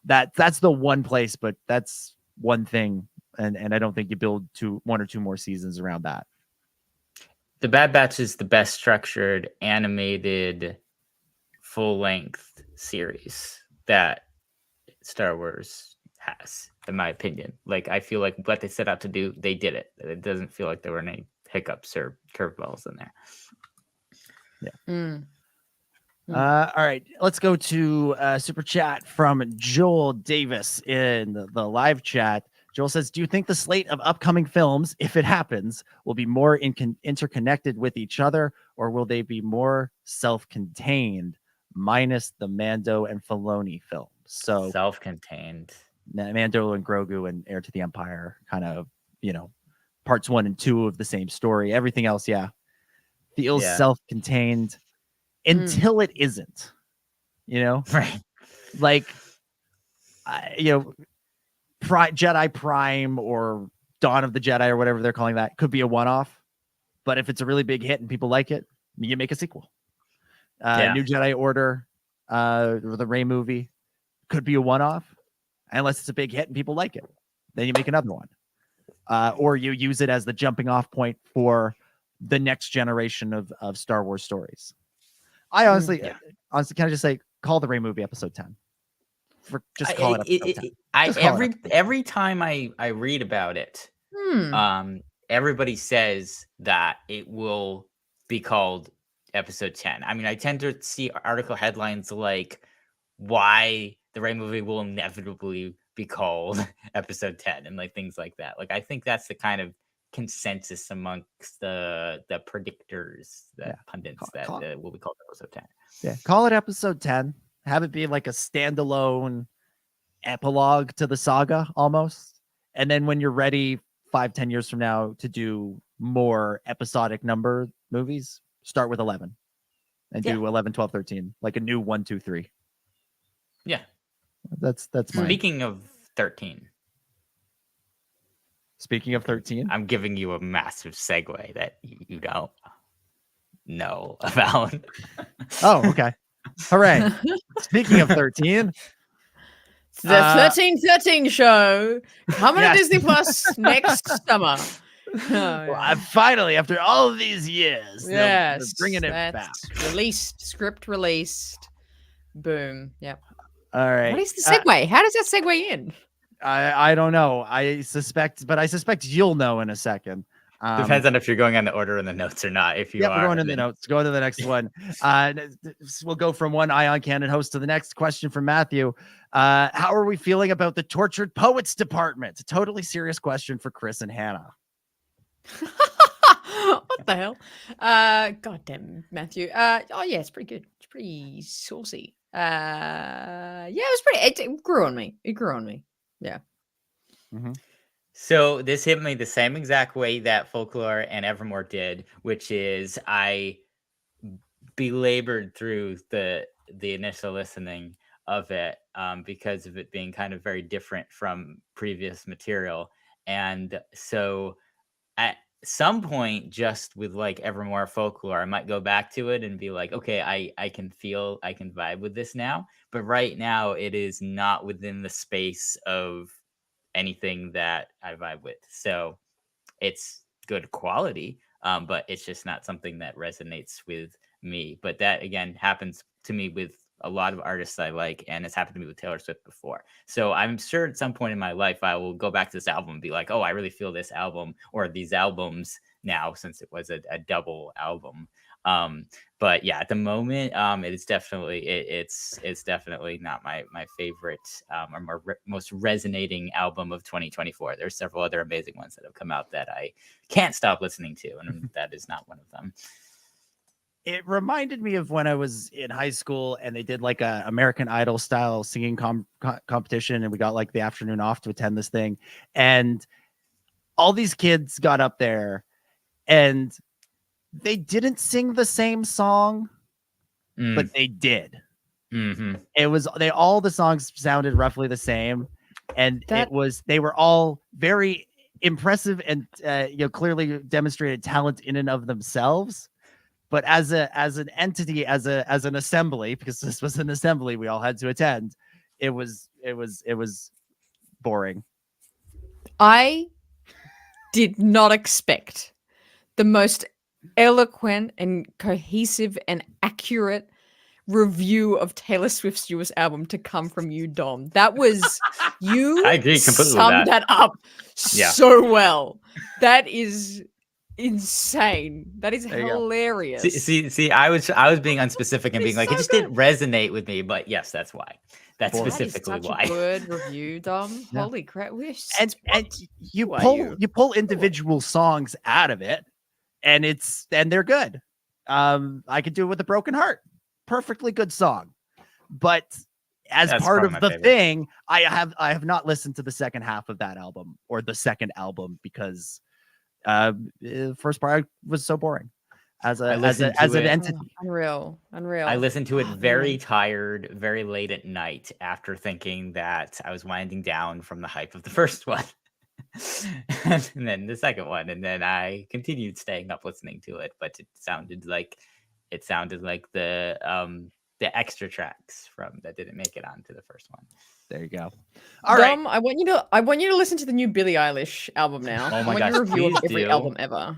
that's the one place, but that's one thing. And I don't think you build 1 or 2 more seasons around that. The Bad Batch is the best structured animated full-length series that Star Wars has, in my opinion. Like, I feel like what they set out to do, they did it. It doesn't feel like there were any hiccups or curveballs in there. Yeah. All right, let's go to super chat from Joel Davis in the live chat. Joel says, do you think the slate of upcoming films, if it happens, will be more interconnected with each other, or will they be more self-contained, minus the Mando and Filoni films? So self-contained. Mando and Grogu and Heir to the Empire, kind of, parts 1 and 2 of the same story. Everything else, feels self-contained until it isn't. Right? Like, Jedi Prime or Dawn of the Jedi or whatever they're calling that could be a one-off, but if it's a really big hit and people like it, you make a sequel. New Jedi Order, the Rey movie could be a one-off, unless it's a big hit and people like it, then you make another one, or you use it as the jumping off point for the next generation of Star Wars stories. I honestly can I just say, call the Rey movie episode 10. Call it every time I read about it, everybody says that it will be called episode 10. I mean, I tend to see article headlines like why the Rey movie will inevitably be called episode 10 and like things like that. Like, I think that's the kind of consensus amongst the predictors, pundits, that will be called episode 10. Yeah, call it episode 10. Have it be like a standalone epilogue to the saga almost. And then when you're ready 5-10 years from now to do more episodic number movies, start with 11 and do 11, 12, 13, like a new 1, 2, 3. Yeah. That's Speaking of 13. Speaking of 13, I'm giving you a massive segue that you don't know about. Oh, okay. Hooray. Speaking of 13, It's the 1313 show coming to yes. Disney Plus next summer. Oh, well, yeah. finally, after all of these years, they're Yes, bringing it that's back. script released. Boom. Yep. All right. What is the segue? How does that segue in? I don't know. I suspect you'll know in a second. Depends on if you're going on the order in the notes or not. If you we're are, going in the notes. Go to the next one. We'll go from one Ion Cannon host to the next. Question from Matthew. How are we feeling about the Tortured Poets Department? A totally serious question for Chris and Hannah. What the hell? God damn, Matthew. Oh yeah, it's pretty good. It's pretty saucy. Yeah, it was pretty. It grew on me. It grew on me. Yeah. Mm-hmm. So this hit me the same exact way that Folklore and Evermore did, which is I belabored through the initial listening of it because of it being kind of very different from previous material. And so at some point, just with like Evermore Folklore, I might go back to it and be like, okay, I can vibe with this now. But right now it is not within the space of anything that I vibe with. So it's good quality, but it's just not something that resonates with me. But that again happens to me with a lot of artists I like, and it's happened to me with Taylor Swift before. So I'm sure at some point in my life I will go back to this album and be like, oh, I really feel this album or these albums now, since it was a double album. But yeah, at the moment, it's definitely not my favorite or most resonating album of 2024. There's several other amazing ones that have come out that I can't stop listening to, and that is not one of them. It reminded me of when I was in high school and they did like a American Idol style singing competition, and we got like the afternoon off to attend this thing, and all these kids got up there and they didn't sing the same song, but they did. Mm-hmm. All the songs sounded roughly the same, and they were all very impressive and clearly demonstrated talent in and of themselves. But as an entity, as an assembly, because this was an assembly we all had to attend, it was boring. I did not expect the most eloquent and cohesive and accurate review of Taylor Swift's newest album to come from you, Dom. That was you. I agree completely summed with that up so well. That is insane. That is hilarious. See, I was being unspecific and being like, it just didn't resonate with me. But yes, that's why. That's specifically why. A good review, Dom. Yeah. Holy crap! And you pull individual songs out of it, and they're good. I could do it with A Broken Heart. Perfectly good song. But as that's part of the favorite thing, I have not listened to the second half of that album or the second album because the first part was so boring as an entity. Unreal. I listened to it very tired, very late at night after thinking that I was winding down from the hype of the first one. And then the second one, and then I continued staying up listening to it, but it sounded like the extra tracks from that didn't make it onto the first one. There you go. All right. I want you to listen to the new Billie Eilish album now. Oh my gosh, review of every album ever.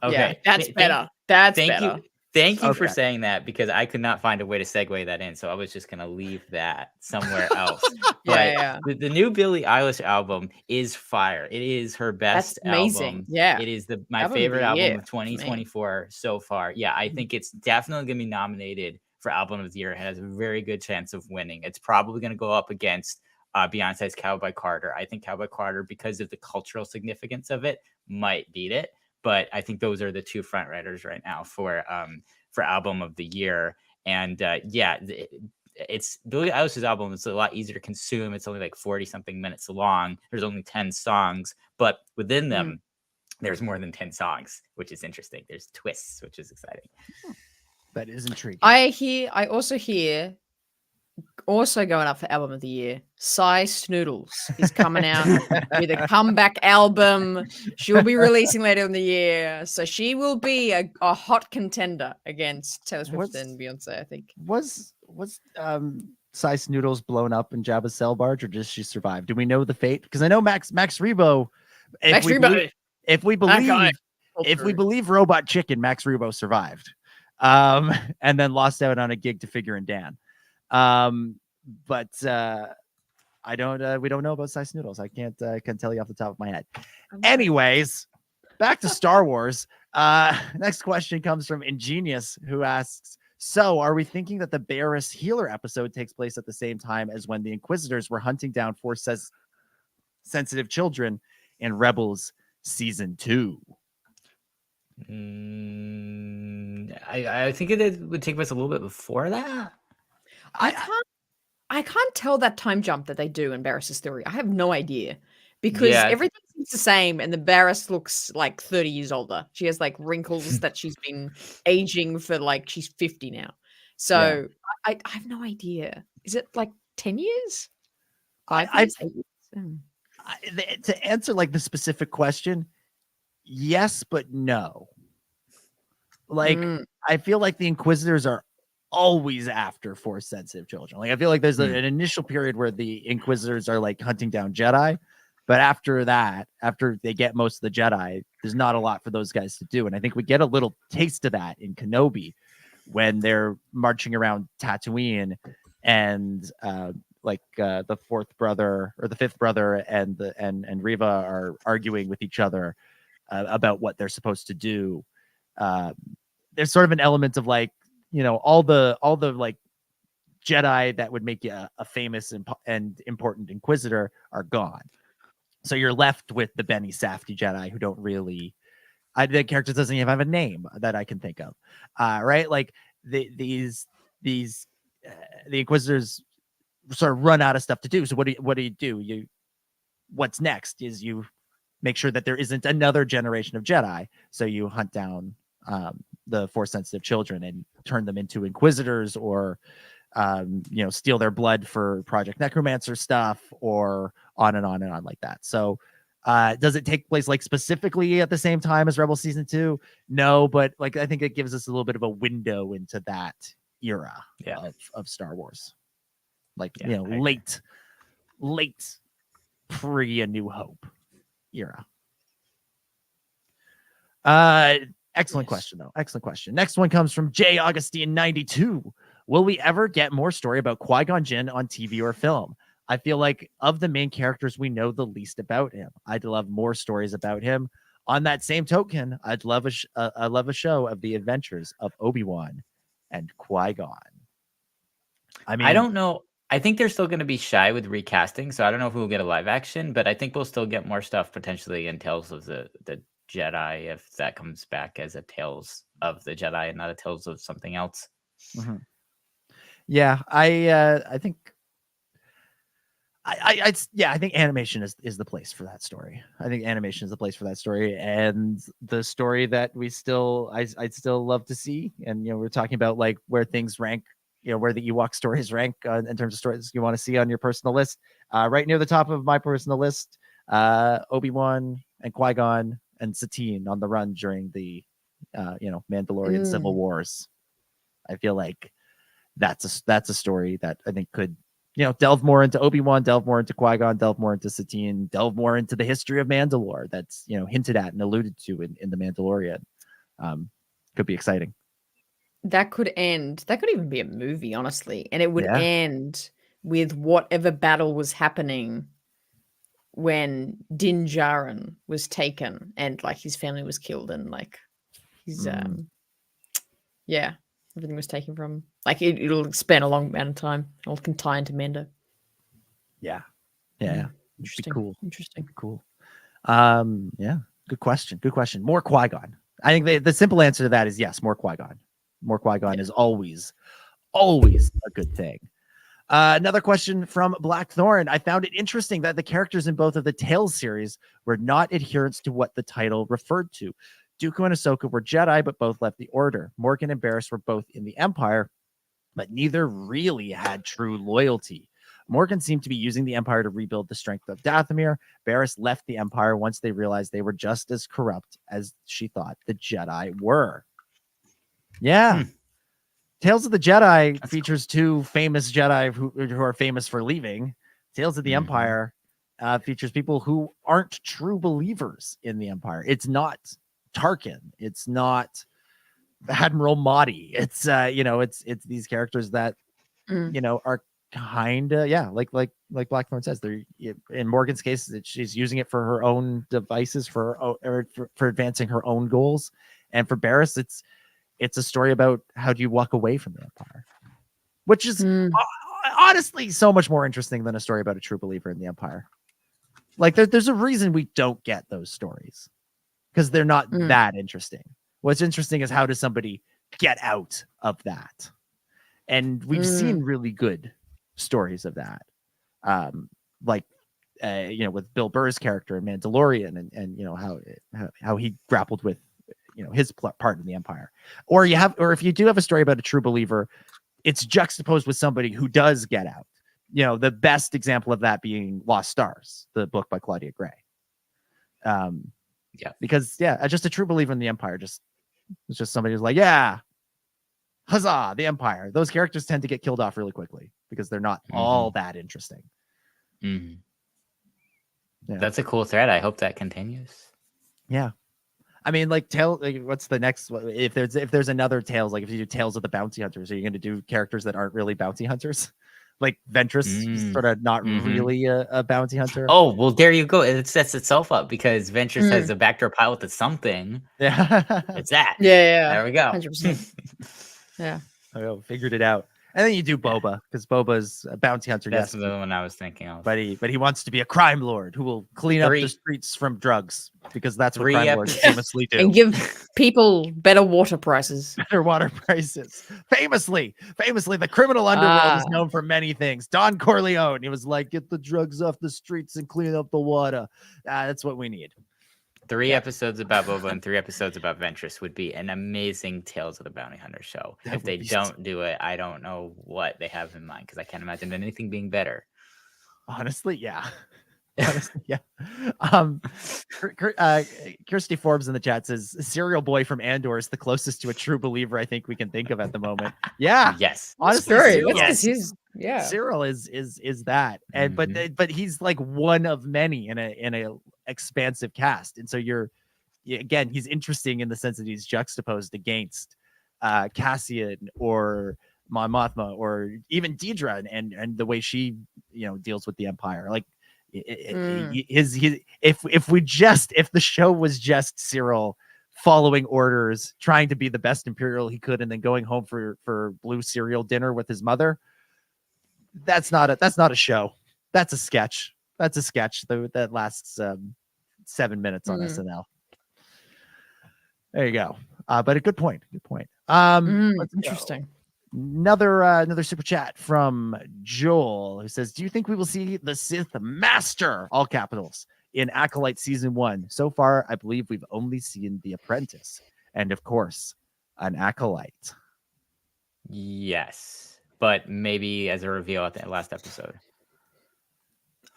Okay, yeah, that's better. That's better. Thank you for saying that, because I could not find a way to segue that in, so I was just gonna leave that somewhere else. The new Billie Eilish album is fire. It is her best album. Yeah, it is my favorite album of 2024 so far. Yeah, I think it's definitely gonna be nominated for album of the year. It has a very good chance of winning. It's probably gonna go up against Beyonce's Cowboy Carter. I think Cowboy Carter, because of the cultural significance of it, might beat it. But I think those are the two front runners right now for album of the year. And it's Billie Eilish's album. It's a lot easier to consume. It's only like 40 something minutes long. There's only 10 songs, but within them, there's more than 10 songs, which is interesting. There's twists, which is exciting. That is intriguing. I also hear Also going up for album of the year, Cy Snoodles is coming out with a comeback album. She'll be releasing later in the year, so she will be a hot contender against Taylor Swift and Beyonce, I think. Was Size Noodles blown up in Jabba's cell barge, or just she survived? Do we know the fate? Because I know Max Rebo. If we believe Robot Chicken, Max Rebo survived, and then lost out on a gig to Figure and Dan. But I don't. We don't know about Size Noodles. I can't tell you off the top of my head. Anyways, back to Star Wars. Next question comes from Ingenious, who asks, so are we thinking that the Barriss Healer episode takes place at the same time as when the Inquisitors were hunting down Force-sensitive children in Rebels Season 2? I think it would take place a little bit before that. I can't tell that time jump that they do in Barriss's theory. I have no idea. Because everything seems the same, and the Barriss looks like 30 years older. She has like wrinkles that she's been aging for, like she's 50 now. So I have no idea. Is it like 10 years? 5 years? 8 years? To answer like the specific question, yes, but no. Like I feel like the Inquisitors are always after Force-sensitive children. Like I feel like there's an initial period where the Inquisitors are like hunting down Jedi. But after that, after they get most of the Jedi, there's not a lot for those guys to do. And I think we get a little taste of that in Kenobi when they're marching around Tatooine and the fourth brother or the fifth brother and Reva are arguing with each other about what they're supposed to do. There's sort of an element of like, you know, all the like Jedi that would make you a famous and important Inquisitor are gone. So you're left with the Bene Safdie Jedi who don't really, the character doesn't even have a name that I can think of, right? Like the Inquisitors sort of run out of stuff to do. So what do you do? What's next is you make sure that there isn't another generation of Jedi. So you hunt down the Force-sensitive children and turn them into Inquisitors, or steal their blood for Project Necromancer stuff, or on and on and on like that. So does it take place like specifically at the same time as Rebel Season 2? No, but like I think it gives us a little bit of a window into that era of Star Wars. Like, late pre A New Hope era. Excellent question, though. Excellent question. Next one comes from J. Augustine 92. Will we ever get more story about Qui-Gon Jinn on TV or film? I feel like of the main characters, we know the least about him. I'd love more stories about him. On that same token, I'd love a show of the adventures of Obi-Wan and Qui-Gon. I mean, I don't know. I think they're still going to be shy with recasting, so I don't know if we'll get a live action, but I think we'll still get more stuff potentially in Tales of the Jedi, if that comes back as a Tales of the Jedi and not a Tales of something else. Mm-hmm. Yeah, I think I think animation is the place for that story. I think animation is the place for that story, and the story that I'd still love to see. And we're talking about like where things rank, where the Ewok stories rank in terms of stories you want to see on your personal list. Right near the top of my personal list, Obi-Wan and Qui-Gon and Satine on the run during the Mandalorian Civil Wars. I feel like that's a story that I think could delve more into Obi-Wan, delve more into Qui-Gon, delve more into Satine, delve more into the history of Mandalore that's hinted at and alluded to in the Mandalorian. Could be exciting. That could even be a movie, honestly, and it would end with whatever battle was happening when Din Djarin was taken and like his family was killed and like his everything was taken from. Like it'll span a long amount of time. It'll can tie into Mando. Yeah. Interesting. Cool. Interesting. Cool. Good question. More Qui-Gon. I think the simple answer to that is yes. More Qui-Gon. More Qui-Gon is always a good thing. Another question from Blackthorn. I found it interesting that the characters in both of the Tales series were not adherents to what the title referred to. Dooku and Ahsoka were Jedi, but both left the Order. Morgan and Barriss were both in the Empire, but neither really had true loyalty. Morgan seemed to be using the Empire to rebuild the strength of Dathomir. Barriss left the Empire once they realized they were just as corrupt as she thought the Jedi were. Yeah. Tales of the Jedi features two famous Jedi who are famous for leaving. Tales of the Empire features people who aren't true believers in the Empire. It's not Tarkin. It's not Admiral Mahdi. It's it's these characters that are kind of like Blackthorn says. They're, in Morgan's case, she's using it for her own devices, for advancing her own goals, and for Barriss, it's a story about how do you walk away from the Empire, which is honestly so much more interesting than a story about a true believer in the Empire. Like there's a reason we don't get those stories, because they're not that interesting. What's interesting is how does somebody get out of that? And we've seen really good stories of that. With Bill Burr's character in Mandalorian and how he grappled with his part in the Empire. Or if you do have a story about a true believer, it's juxtaposed with somebody who does get out. The best example of that being Lost Stars, the book by Claudia Gray. Because just a true believer in the Empire, it's just somebody who's like, yeah, huzzah, the Empire. Those characters tend to get killed off really quickly because they're not all that interesting. Yeah. That's a cool thread. I hope that continues. Yeah. I mean, what's the next? If there's another Tales, like if you do Tales of the Bounty Hunters, are you going to do characters that aren't really bounty hunters? Like Ventress, sort of not really a bounty hunter. Oh, well, there you go. It sets itself up because Ventress has a backdoor pilot that's something. Yeah. It's that. Yeah. There we go. 100%. Yeah. I figured it out. And then you do Boba, because Boba's a bounty hunter. That's the one I was thinking of. But he wants to be a crime lord who will clean up the streets from drugs, because that's what crime lords famously do. And give people better water prices. Better water prices. Famously, the criminal underworld is known for many things. Don Corleone, he was like, get the drugs off the streets and clean up the water. That's what we need. 3 episodes about Boba and 3 episodes about Ventress would be an amazing Tales of the Bounty Hunter show. If they don't do it, I don't know what they have in mind, because I can't imagine anything being better. Honestly, yeah. Kirsty Forbes in the chat says Serial Boy from Andor is the closest to a true believer I think we can think of at the moment. Yeah. Yes. Honestly, Cyril is that. And but he's like one of many in a expansive cast. And so he's interesting in the sense that he's juxtaposed against Cassian or Mon Mothma or even Deidre and the way she deals with the Empire. Like if the show was just Cyril following orders, trying to be the best Imperial he could, and then going home for blue cereal dinner with his mother, that's not a show. That's a sketch. That lasts 7 minutes on SNL. There you go. But a good point. Interesting. Another super chat from Joel, who says, do you think we will see the Sith Master, all capitals, in Acolyte Season 1? So far, I believe we've only seen the Apprentice and, of course, an Acolyte. Yes, but maybe as a reveal at the last episode.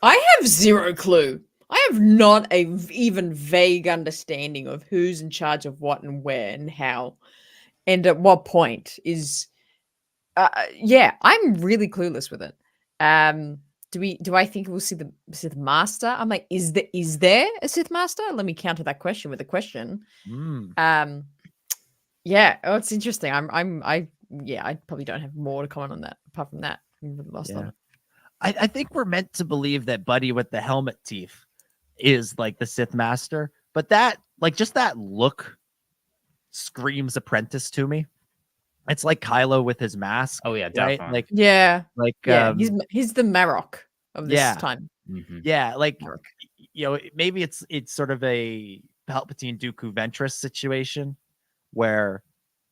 I have zero clue. I have not a even vague understanding of who's in charge of what and where and how and at what point is... I'm really clueless with it. Do I think we'll see the Sith Master? I'm like, is there a Sith Master? Let me counter that question with a question. It's interesting. I probably don't have more to comment on that apart from that. I think we're meant to believe that Buddy with the helmet teeth is like the Sith Master, but that just that look screams Apprentice to me. It's like Kylo with his mask. Oh yeah, definitely. Right? He's the Marok of this time. Yeah, maybe it's sort of a Palpatine Dooku Ventress situation where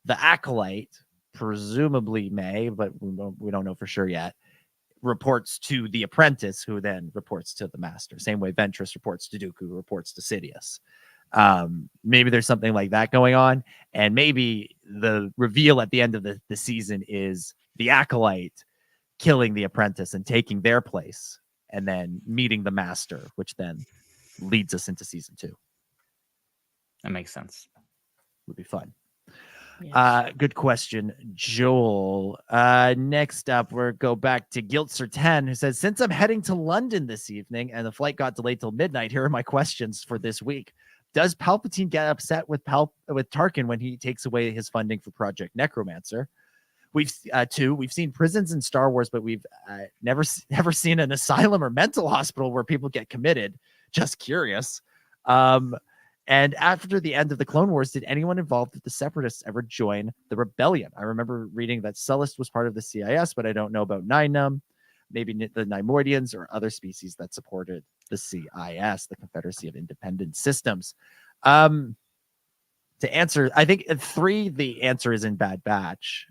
the Acolyte presumably but we don't know for sure yet, reports to the Apprentice, who then reports to the Master. Same way Ventress reports to Dooku, who reports to Sidious. Maybe there's something like that going on, and maybe the reveal at the end of the season is the acolyte killing the apprentice and taking their place, and then meeting the master, which then leads us into season 2. That makes sense. Would be fun. Yes. Good question, Joel. Next up, we'll go back to Giltzer 10, who says, since I'm heading to London this evening and the flight got delayed till midnight, here are my questions for this week. Does Palpatine get upset with Tarkin when he takes away his funding for Project Necromancer? We've seen prisons in Star Wars, but we've never seen an asylum or mental hospital where people get committed. Just curious. And after the end of the Clone Wars, did anyone involved with the Separatists ever join the rebellion? I remember reading that Sullust was part of the CIS, but I don't know about Nynum, maybe the Neimoidians or other species that supported the CIS, the Confederacy of Independent Systems. To answer, I think 3, the answer is in Bad Batch,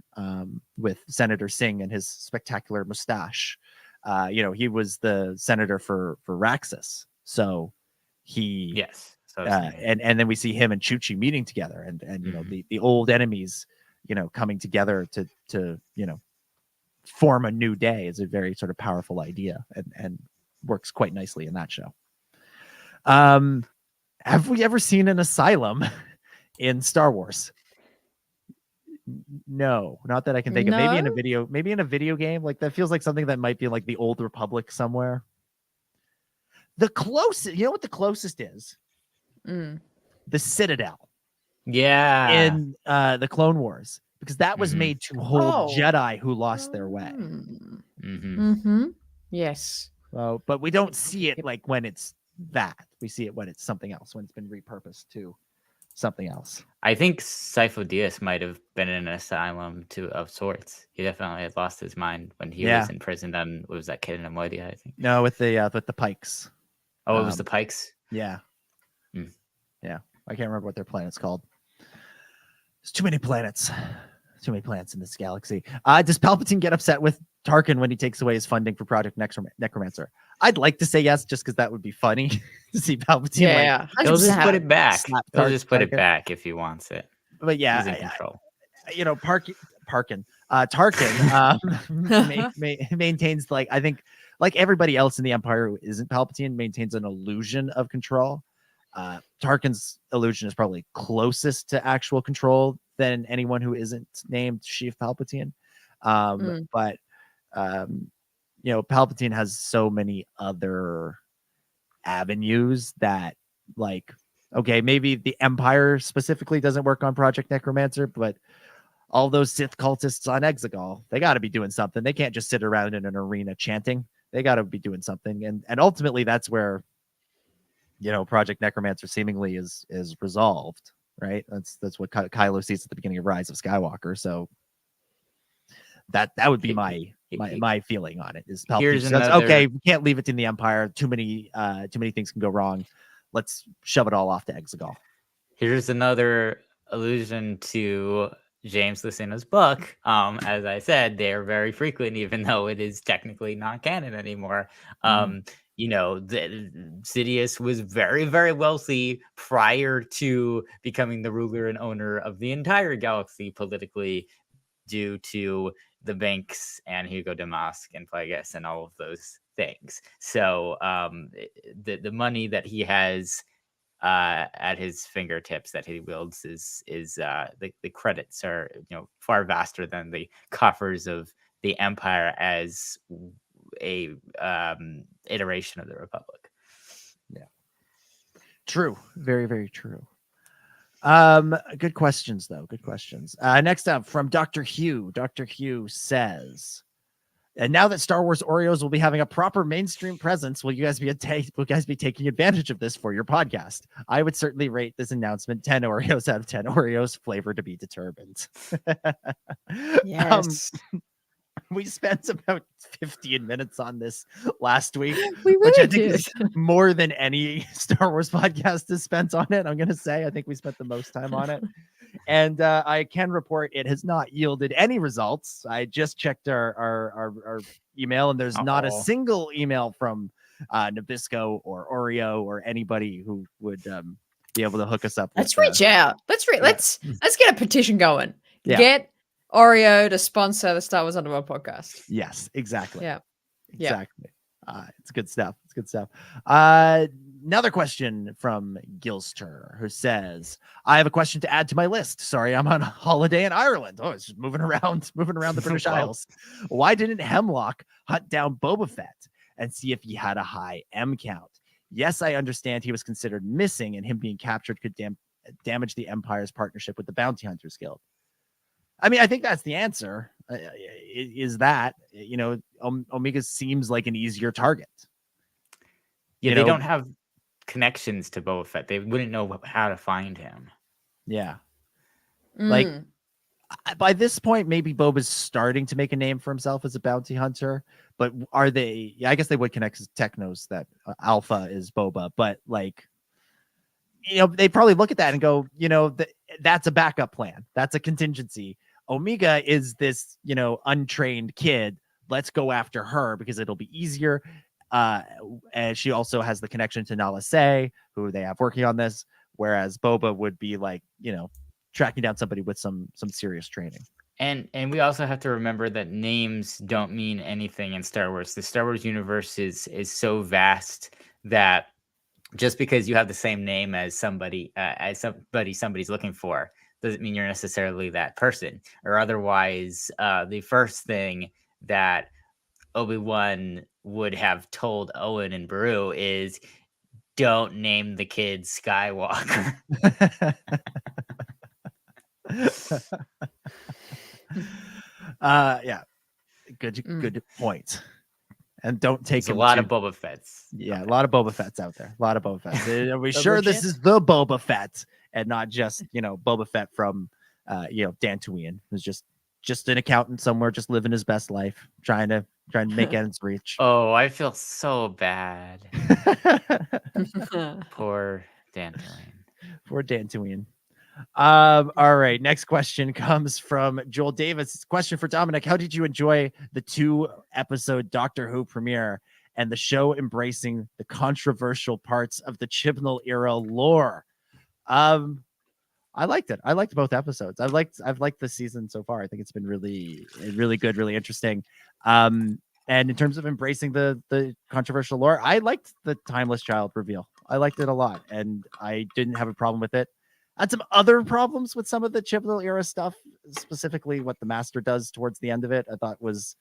with Senator Singh and his spectacular mustache. He was the senator for Raxus, so he Yes. So and then we see him and Chuchi meeting together, and the old enemies, coming together to form a new day is a very sort of powerful idea, and works quite nicely in that show. Have we ever seen an asylum in Star Wars? No, not that I can think of. Maybe in a video game. Like, that feels like something that might be like the Old Republic somewhere. The closest, what the closest is? The Citadel. Yeah. In the Clone Wars, because that was made to hold Jedi who lost their way. Yes. But we don't see it like when it's that. We see it when it's something else, when it's been repurposed to something else. I think Sifo Dyas might have been in an asylum of sorts. He definitely had lost his mind when he was in prison. Then was that kid in Amoidia, I think. No, with the Pikes. Oh, it was the Pikes. Yeah. Yeah. I can't remember what their planet's called. There's too many planets. Too many planets in this galaxy. Does Palpatine get upset with Tarkin when he takes away his funding for Project Necromancer? I'd like to say yes, just because that would be funny to see Palpatine. Yeah, he'll just put it back. He'll just put it back if he wants it. But yeah, he's in control. Tarkin maintains, like, I think, like everybody else in the Empire who isn't Palpatine, maintains an illusion of control. Tarkin's illusion is probably closest to actual control than anyone who isn't named Sheev Palpatine. But Palpatine has so many other avenues that, like, okay, maybe the Empire specifically doesn't work on Project Necromancer, but all those Sith cultists on Exegol, they got to be doing something. They can't just sit around in an arena chanting. They got to be doing something. And ultimately that's where, Project Necromancer seemingly is resolved, right? That's what Kylo sees at the beginning of Rise of Skywalker. So that would be my feeling on it. Is Palpatine says, okay, we can't leave it in the Empire. Too many things can go wrong. Let's shove it all off to Exegol. Here's another allusion to James Luceno's book. As I said, they're very frequent, even though it is technically not canon anymore. Sidious was very, very wealthy prior to becoming the ruler and owner of the entire galaxy politically, due to the banks and Hugo Damask and Plagueis and all of those things. So the money that he has at his fingertips that he wields is the credits are far vaster than the coffers of the Empire as a iteration of the Republic. Yeah, true. Very, very true. Good questions though. Good questions. Next up from Dr. Hugh. Dr. Hugh says, and now that Star Wars Oreos will be having a proper mainstream presence, will you guys be taking advantage of this for your podcast? I would certainly rate this announcement 10 Oreos out of 10 Oreos, flavor to be determined. Yes. We spent about 15 minutes on this last week, we really which I think did. is more than any Star Wars podcast has spent on it. I'm going to say, I think we spent the most time on it. And I can report it has not yielded any results. I just checked our email, and there's not a single email from Nabisco or Oreo or anybody who would be able to hook us up. Let's reach out. Let's get a petition going. Yeah. Get Oreo to sponsor the Star Wars Underworld podcast. Yes, exactly. Yeah. Exactly. It's good stuff. It's good stuff. Another question from Gilster, who says, I have a question to add to my list. Sorry, I'm on a holiday in Ireland. Oh, it's just moving around the British Isles. Why didn't Hemlock hunt down Boba Fett and see if he had a high M count? Yes, I understand he was considered missing, and him being captured could damage the Empire's partnership with the Bounty Hunters Guild. I mean, I think that's the answer. Is that, Omega seems like an easier target. Yeah, they don't have connections to Boba Fett. They wouldn't know how to find him. Yeah. Like, by this point, maybe Boba's starting to make a name for himself as a bounty hunter. But are they? I guess they would connect Technos that Alpha is Boba. But like, they probably look at that and go, that's a backup plan. That's a contingency. Omega is this, untrained kid. Let's go after her because it'll be easier. And she also has the connection to Nala Se, who they have working on this. Whereas Boba would be like, tracking down somebody with some serious training. And we also have to remember that names don't mean anything in Star Wars. The Star Wars universe is so vast that just because you have the same name as somebody's looking for doesn't mean you're necessarily that person. Or otherwise, the first thing that Obi-Wan would have told Owen and Beru is, don't name the kid Skywalker. Yeah, good point. And don't take a lot of Boba Fett's. Yeah, a lot of Boba Fett's out there. A lot of Boba Fett's. Are we sure this is the Boba Fett and not just Boba Fett from Dantooine, who's just an accountant somewhere, just living his best life, trying to make ends reach. Oh, I feel so bad. Poor Dantooine. Poor Dantooine. All right, next question comes from Joel Davis. Question for Dominic: how did you enjoy the 2-episode Doctor Who premiere and the show embracing the controversial parts of the Chibnall era lore? I liked it. I liked both episodes. I've liked the season so far. I think it's been really good, really interesting. And in terms of embracing the controversial lore, I liked the Timeless Child reveal. I liked it a lot, and I didn't have a problem with it. I had some other problems with some of the Chibnall era stuff, specifically what the Master does towards the end of it. I thought was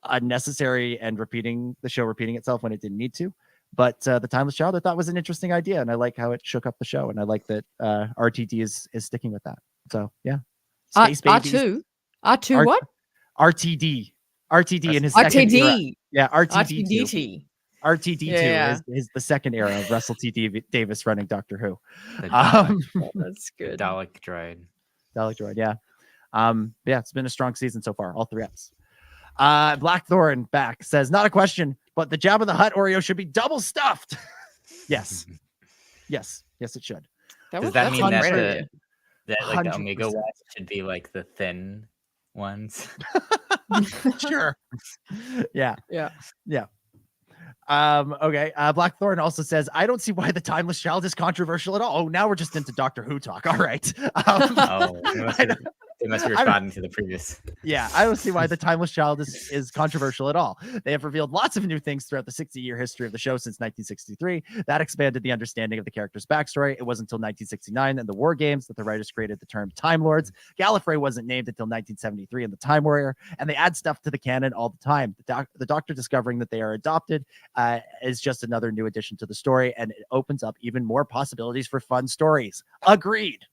unnecessary and the show repeating itself when it didn't need to. But the Timeless Child, I thought was an interesting idea, and I like how it shook up the show, and I like that RTD is sticking with that. So yeah, Space Babies. R2 what? RTD in his RTD. second era. Yeah, RTD2. RTD2 is the second era of Russell T. Davis running Doctor Who. That's good. Dalek droid. Yeah. Yeah, it's been a strong season so far, all 3 eps. Blackthorn back says, not a question, but the Jabba the Hutt Oreo should be double stuffed. Yes, it should. Does that mean that like the 100%. Omega ones should be like the thin ones? Sure. Yeah. Okay. Blackthorn also says, I don't see why the Timeless Child is controversial at all. Oh, now we're just into Doctor Who talk. All right. They must be responding to the previous. Yeah, I don't see why the Timeless Child is controversial at all. They have revealed lots of new things throughout the 60-year history of the show since 1963. That expanded the understanding of the character's backstory. It wasn't until 1969 and the War Games that the writers created the term Time Lords. Gallifrey wasn't named until 1973 in the Time Warrior, and they add stuff to the canon all the time. The Doctor discovering that they are adopted is just another new addition to the story, and it opens up even more possibilities for fun stories. Agreed.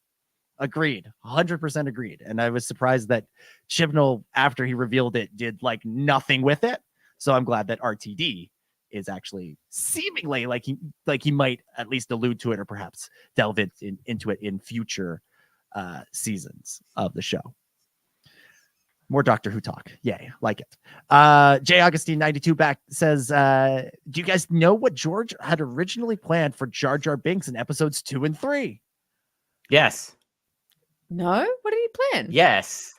100% agreed. And I was surprised that Chibnall, after he revealed it, did like nothing with it. So I'm glad that RTD is actually seemingly like he might at least allude to it or perhaps delve into it in future seasons of the show. More Doctor Who talk. Yay, like it. J. Augustine 92 back says, do you guys know what George had originally planned for Jar Jar Binks in episodes 2 and 3? Yes. No? What did he plan? Yes.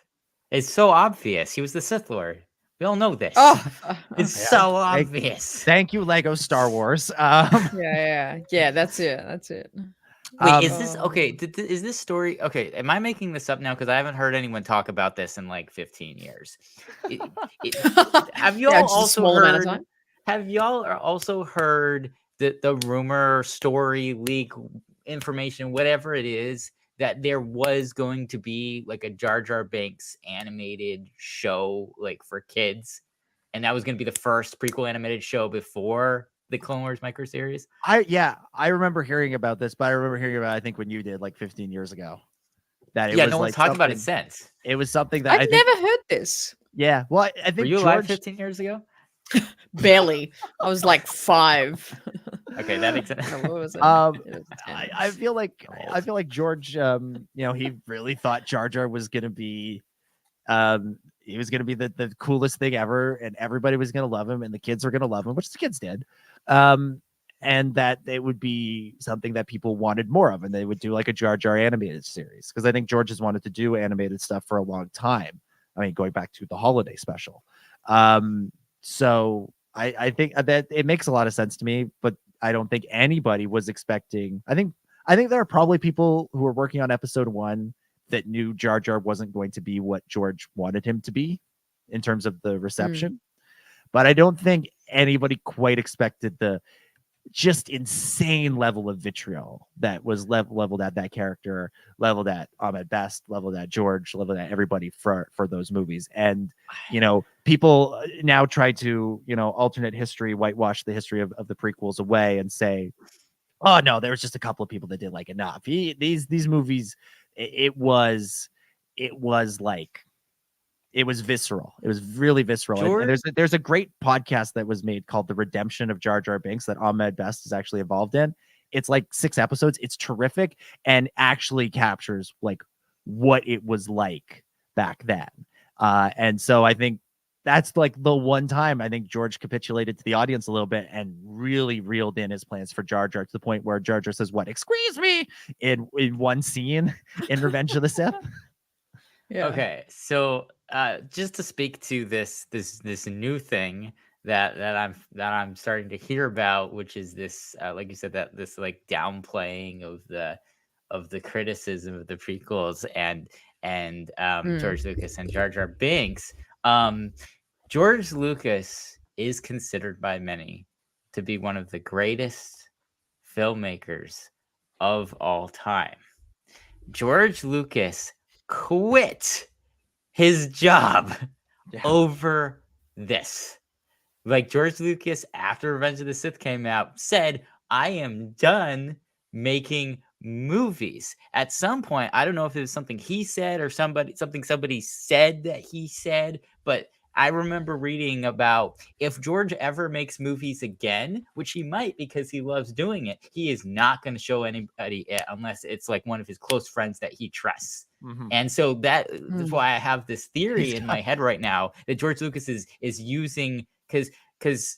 It's so obvious. He was the Sith Lord. We all know this. Oh, it's so obvious. Thank you, Lego Star Wars. Yeah. That's it. Wait, is this okay? Is this story okay? Am I making this up now? Because I haven't heard anyone talk about this in like 15 years. Have y'all also heard? Have y'all also heard the rumor, story, leak, information, whatever it is, that there was going to be like a Jar Jar Binks animated show like for kids, and that was going to be the first prequel animated show before the Clone Wars micro series? I remember hearing about this, but I remember hearing about it, I think when you did like 15 years ago. That it was no one's talked about it since. It was something that I've never heard this. Yeah, well, I think were you alive 15 years ago? Barely. I was like 5. Okay, that makes sense. What was it? I feel like George, he really thought Jar Jar was gonna be, he was gonna be the coolest thing ever, and everybody was gonna love him, and the kids were gonna love him, which the kids did, and that it would be something that people wanted more of, and they would do like a Jar Jar animated series, because I think George has wanted to do animated stuff for a long time. I mean, going back to the holiday special. So I think that it makes a lot of sense to me, but I don't think anybody was expecting. I think there are probably people who were working on episode 1 that knew Jar Jar wasn't going to be what George wanted him to be in terms of the reception. But I don't think anybody quite expected the just insane level of vitriol that was leveled at that character, leveled at Ahmed Best, leveled at George, leveled at everybody for those movies. And, people now try to, alternate history, whitewash the history of the prequels away and say, oh no, there was just a couple of people that did like enough. These movies, it was visceral. It was really visceral. And there's a great podcast that was made called The Redemption of Jar Jar Binks that Ahmed Best is actually involved in. It's like 6 episodes. It's terrific and actually captures like what it was like back then. And so I think that's like the one time I think George capitulated to the audience a little bit and really reeled in his plans for Jar Jar to the point where Jar Jar says, "What? Excuse me," in one scene in Revenge of the Sith. Yeah. Okay, so just to speak to this new thing that I'm starting to hear about, which is this, like you said, that this like downplaying of the criticism of the prequels and George Lucas and Jar Jar Binks. George Lucas is considered by many to be one of the greatest filmmakers of all time. George Lucas quit his job over this. Like George Lucas, after Revenge of the Sith came out, said, "I am done making movies." At some point, I don't know if it was something he said or somebody said that he said, but I remember reading about if George ever makes movies again, which he might because he loves doing it, he is not going to show anybody it unless it's like one of his close friends that he trusts. And so that's why I have this theory in my head right now that George Lucas is using, because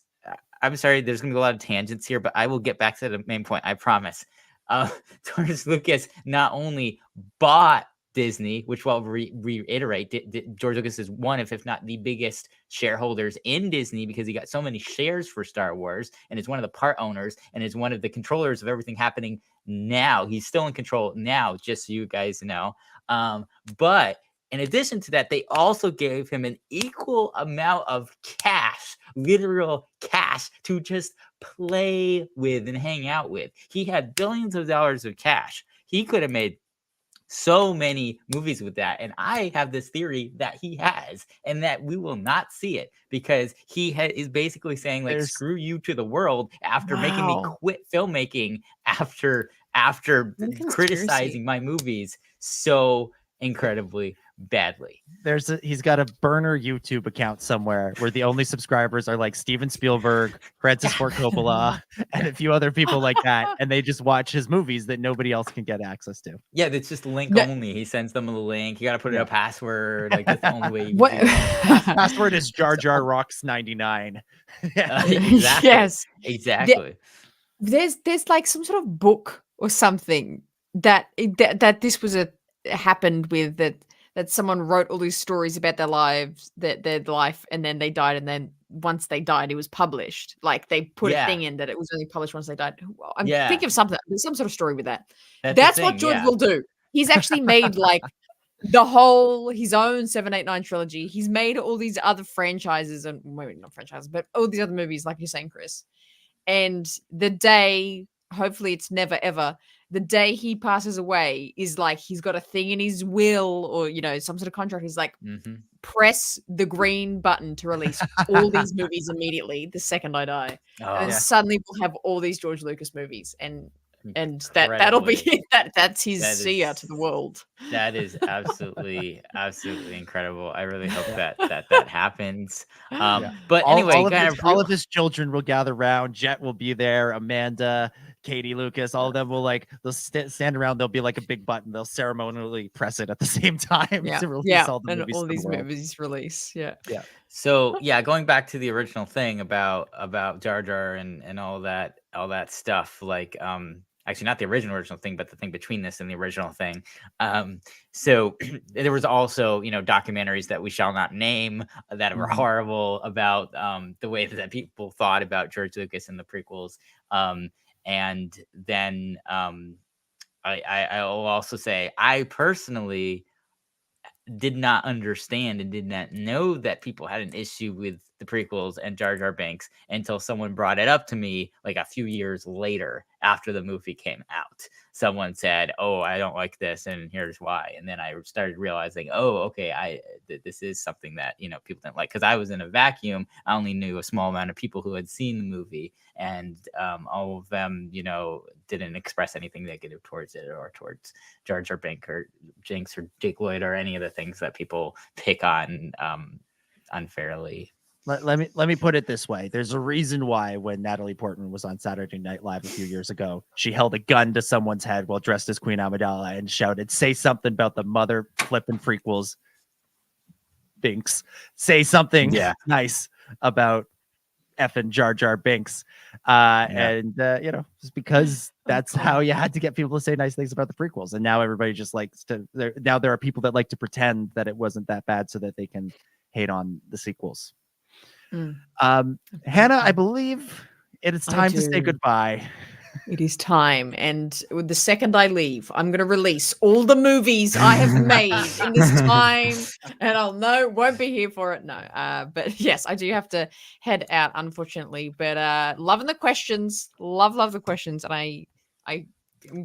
I'm sorry, there's going to be a lot of tangents here, but I will get back to the main point, I promise. George Lucas not only bought Disney, which I'll reiterate, George Lucas is one of, if not the biggest shareholders in Disney because he got so many shares for Star Wars and is one of the part owners and is one of the controllers of everything happening now. He's still in control now, just so you guys know. But in addition to that, they also gave him an equal amount of cash, literal cash, to just play with and hang out with. He had billions of dollars of cash. He could have made so many movies with that. And I have this theory that he has, and that we will not see it because he is basically saying, like, screw you to the world after making me quit filmmaking after criticizing my movies so incredibly badly. He's got a burner YouTube account somewhere where the only subscribers are like Steven Spielberg, Francis Ford Coppola, and a few other people like that, and they just watch his movies that nobody else can get access to. Yeah, it's just link only. He sends them a link. You got to put in a password. Like that's the only way. You can do it. Password is Jar Jar Rocks 99. Exactly. Yes, exactly. There's like some sort of book or something that this was happened with that someone wrote all these stories about their life, and then they died, and then once they died, it was published. Like they put a thing in that it was only published once they died. I'm thinking of something. There's some sort of story with that. That's what George will do. He's actually made like his own 7, 8, 9 trilogy. He's made all these other franchises, and maybe not franchises, but all these other movies, like you're saying, Chris. And the day, hopefully it's never ever, the day he passes away is like he's got a thing in his will or, some sort of contract. He's like, press the green button to release all these movies immediately the second I die. And then suddenly we'll have all these George Lucas movies. And that'll be that's his seer to the world. That is absolutely incredible. I really hope that happens. But anyway, all of his children will gather around. Jet will be there. Amanda, Katie, Lucas, all of them will they'll stand around. There'll be like a big button. They'll ceremonially press it at the same time to release all the movies. All these movies release. Yeah. So going back to the original thing about Jar Jar and all that stuff, like actually not the original thing, but the thing between this and the original thing. So there was also, documentaries that we shall not name that were horrible about the way that people thought about George Lucas and the prequels. And then I will also say I personally did not understand and did not know that people had an issue with the prequels and Jar Jar Binks until someone brought it up to me like a few years later after the movie came out. Someone said, "Oh, I don't like this, and here's why." And then I started realizing, "Oh, okay, this is something that people didn't like." Because I was in a vacuum. I only knew a small amount of people who had seen the movie, and all of them, didn't express anything negative towards it or towards Jar Jar Binks or Jinx or Jake Lloyd or any of the things that people pick on unfairly. Let me put it this way. There's a reason why when Natalie Portman was on Saturday Night Live a few years ago, she held a gun to someone's head while dressed as Queen Amidala and shouted, "Say something about the mother flipping prequels, Binks. Say something nice about effing Jar Jar Binks." And just because that's how you had to get people to say nice things about the prequels. And now everybody just likes to, now there are people that like to pretend that it wasn't that bad so that they can hate on the sequels. Hannah, I believe it is time to say goodbye. It is time. And with the second I leave, I'm going to release all the movies I have made in this time. And won't be here for it. No. But yes, I do have to head out, unfortunately. But loving the questions. Love the questions. And I'm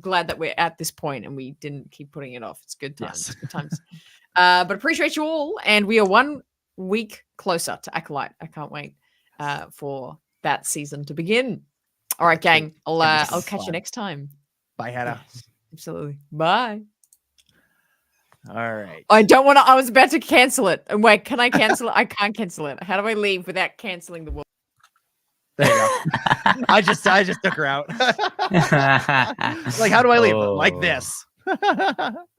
glad that we're at this point and we didn't keep putting it off. It's good times. Yes. Good times. But appreciate you all. And we are 1 week closer to Acolyte. I can't wait for that season to begin. All right, gang. I'll catch you next time. Bye, Hannah. Absolutely. Bye. All right. I was about to cancel it. And wait, can I cancel it? I can't cancel it. How do I leave without canceling the world? There you go. I just took her out. Like, how do I leave? Like this.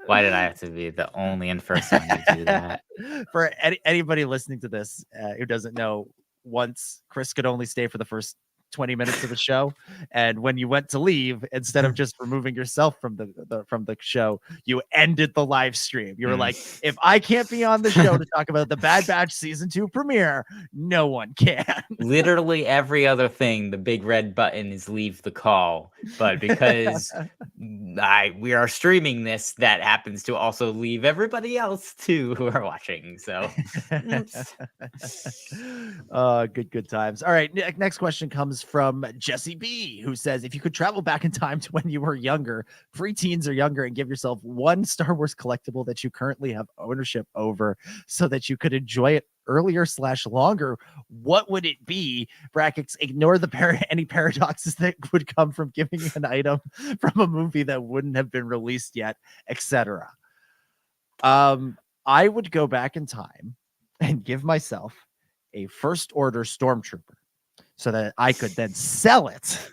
Why did I have to be the only person to do that? For anybody listening to this who doesn't know, once Chris could only stay for the first 20 minutes of the show, and when you went to leave, instead of just removing yourself from the show, you ended the live stream. You were like, if I can't be on the show to talk about the Bad Batch season 2 premiere, no one can. Literally every other thing, the big red button is leave the call, but because we are streaming this, that happens to also leave everybody else too who are watching. So good times. All right, next question comes from Jesse B, who says, if you could travel back in time to when you were younger, preteens or younger, and give yourself one Star Wars collectible that you currently have ownership over so that you could enjoy it earlier/longer, what would it be? Brackets, ignore any paradoxes that would come from giving you an item from a movie that wouldn't have been released yet, etc. I would go back in time and give myself a First Order Stormtrooper so that I could then sell it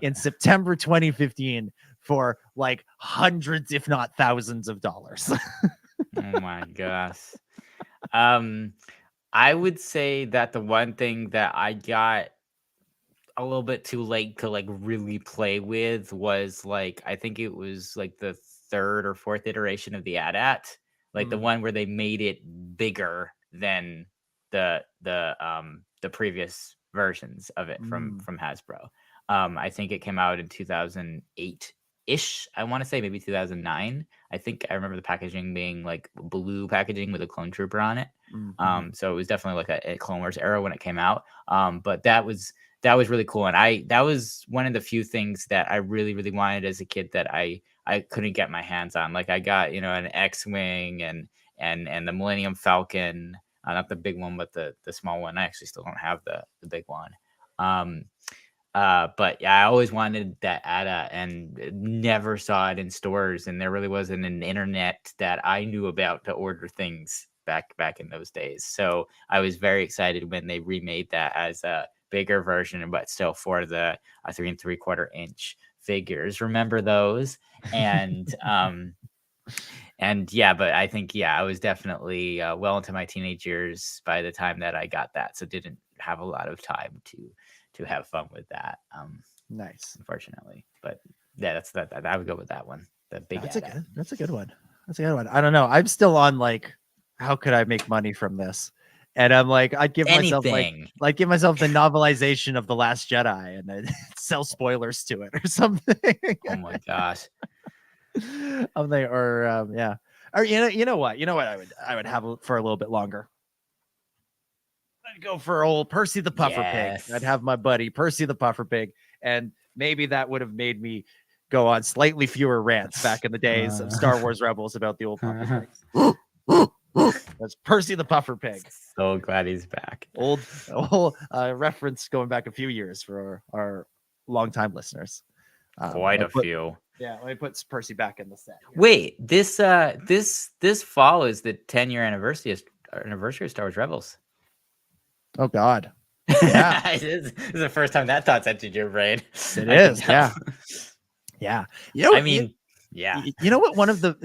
in September 2015 for like hundreds, if not thousands of dollars. Oh my gosh. I would say that the one thing that I got a little bit too late to like really play with was like, I think it was like the 3rd or 4th iteration of the AT-AT, like the one where they made it bigger than the the previous versions of it from Hasbro. I think it came out in 2008 ish. I want to say maybe 2009. I think I remember the packaging being like blue packaging with a clone trooper on it. So it was definitely like a Clone Wars era when it came out. But that was really cool, and that was one of the few things that I really wanted as a kid that I couldn't get my hands on. Like I got an X-wing and the Millennium Falcon, not the big one, but the small one. I actually still don't have the big one. But yeah, I always wanted that ATA and never saw it in stores, and there really wasn't an internet that I knew about to order things back in those days. So I was very excited when they remade that as a bigger version, but still for the 3 3/4 inch figures. Remember those? And and yeah, but I think I was definitely well into my teenage years by the time that I got that, so didn't have a lot of time to have fun with that. Nice, unfortunately, but yeah, that's that. I would go with that one. The big. That's a good one. I don't know. I'm still on like, how could I make money from this? And I'm like, I'd give myself like give myself the novelization of The Last Jedi and then sell spoilers to it or something. Oh my gosh. I'm like, or yeah, or you know what I would have for a little bit longer. I'd go for old Percy the Puffer Pig. I'd have my buddy Percy the Puffer Pig, and maybe that would have made me go on slightly fewer rants back in the days of Star Wars Rebels about the old Puffer Pigs. That's Percy the Puffer Pig. So glad he's back. Old reference going back a few years for our longtime listeners. Quite a few. Yeah, let me put Percy back in the set. Here. Wait, this fall is the 10-year anniversary of Star Wars Rebels. Oh God. Yeah. This is the first time that thought's entered your brain. It is, yeah. Yeah. I mean, yeah. You know what? One of the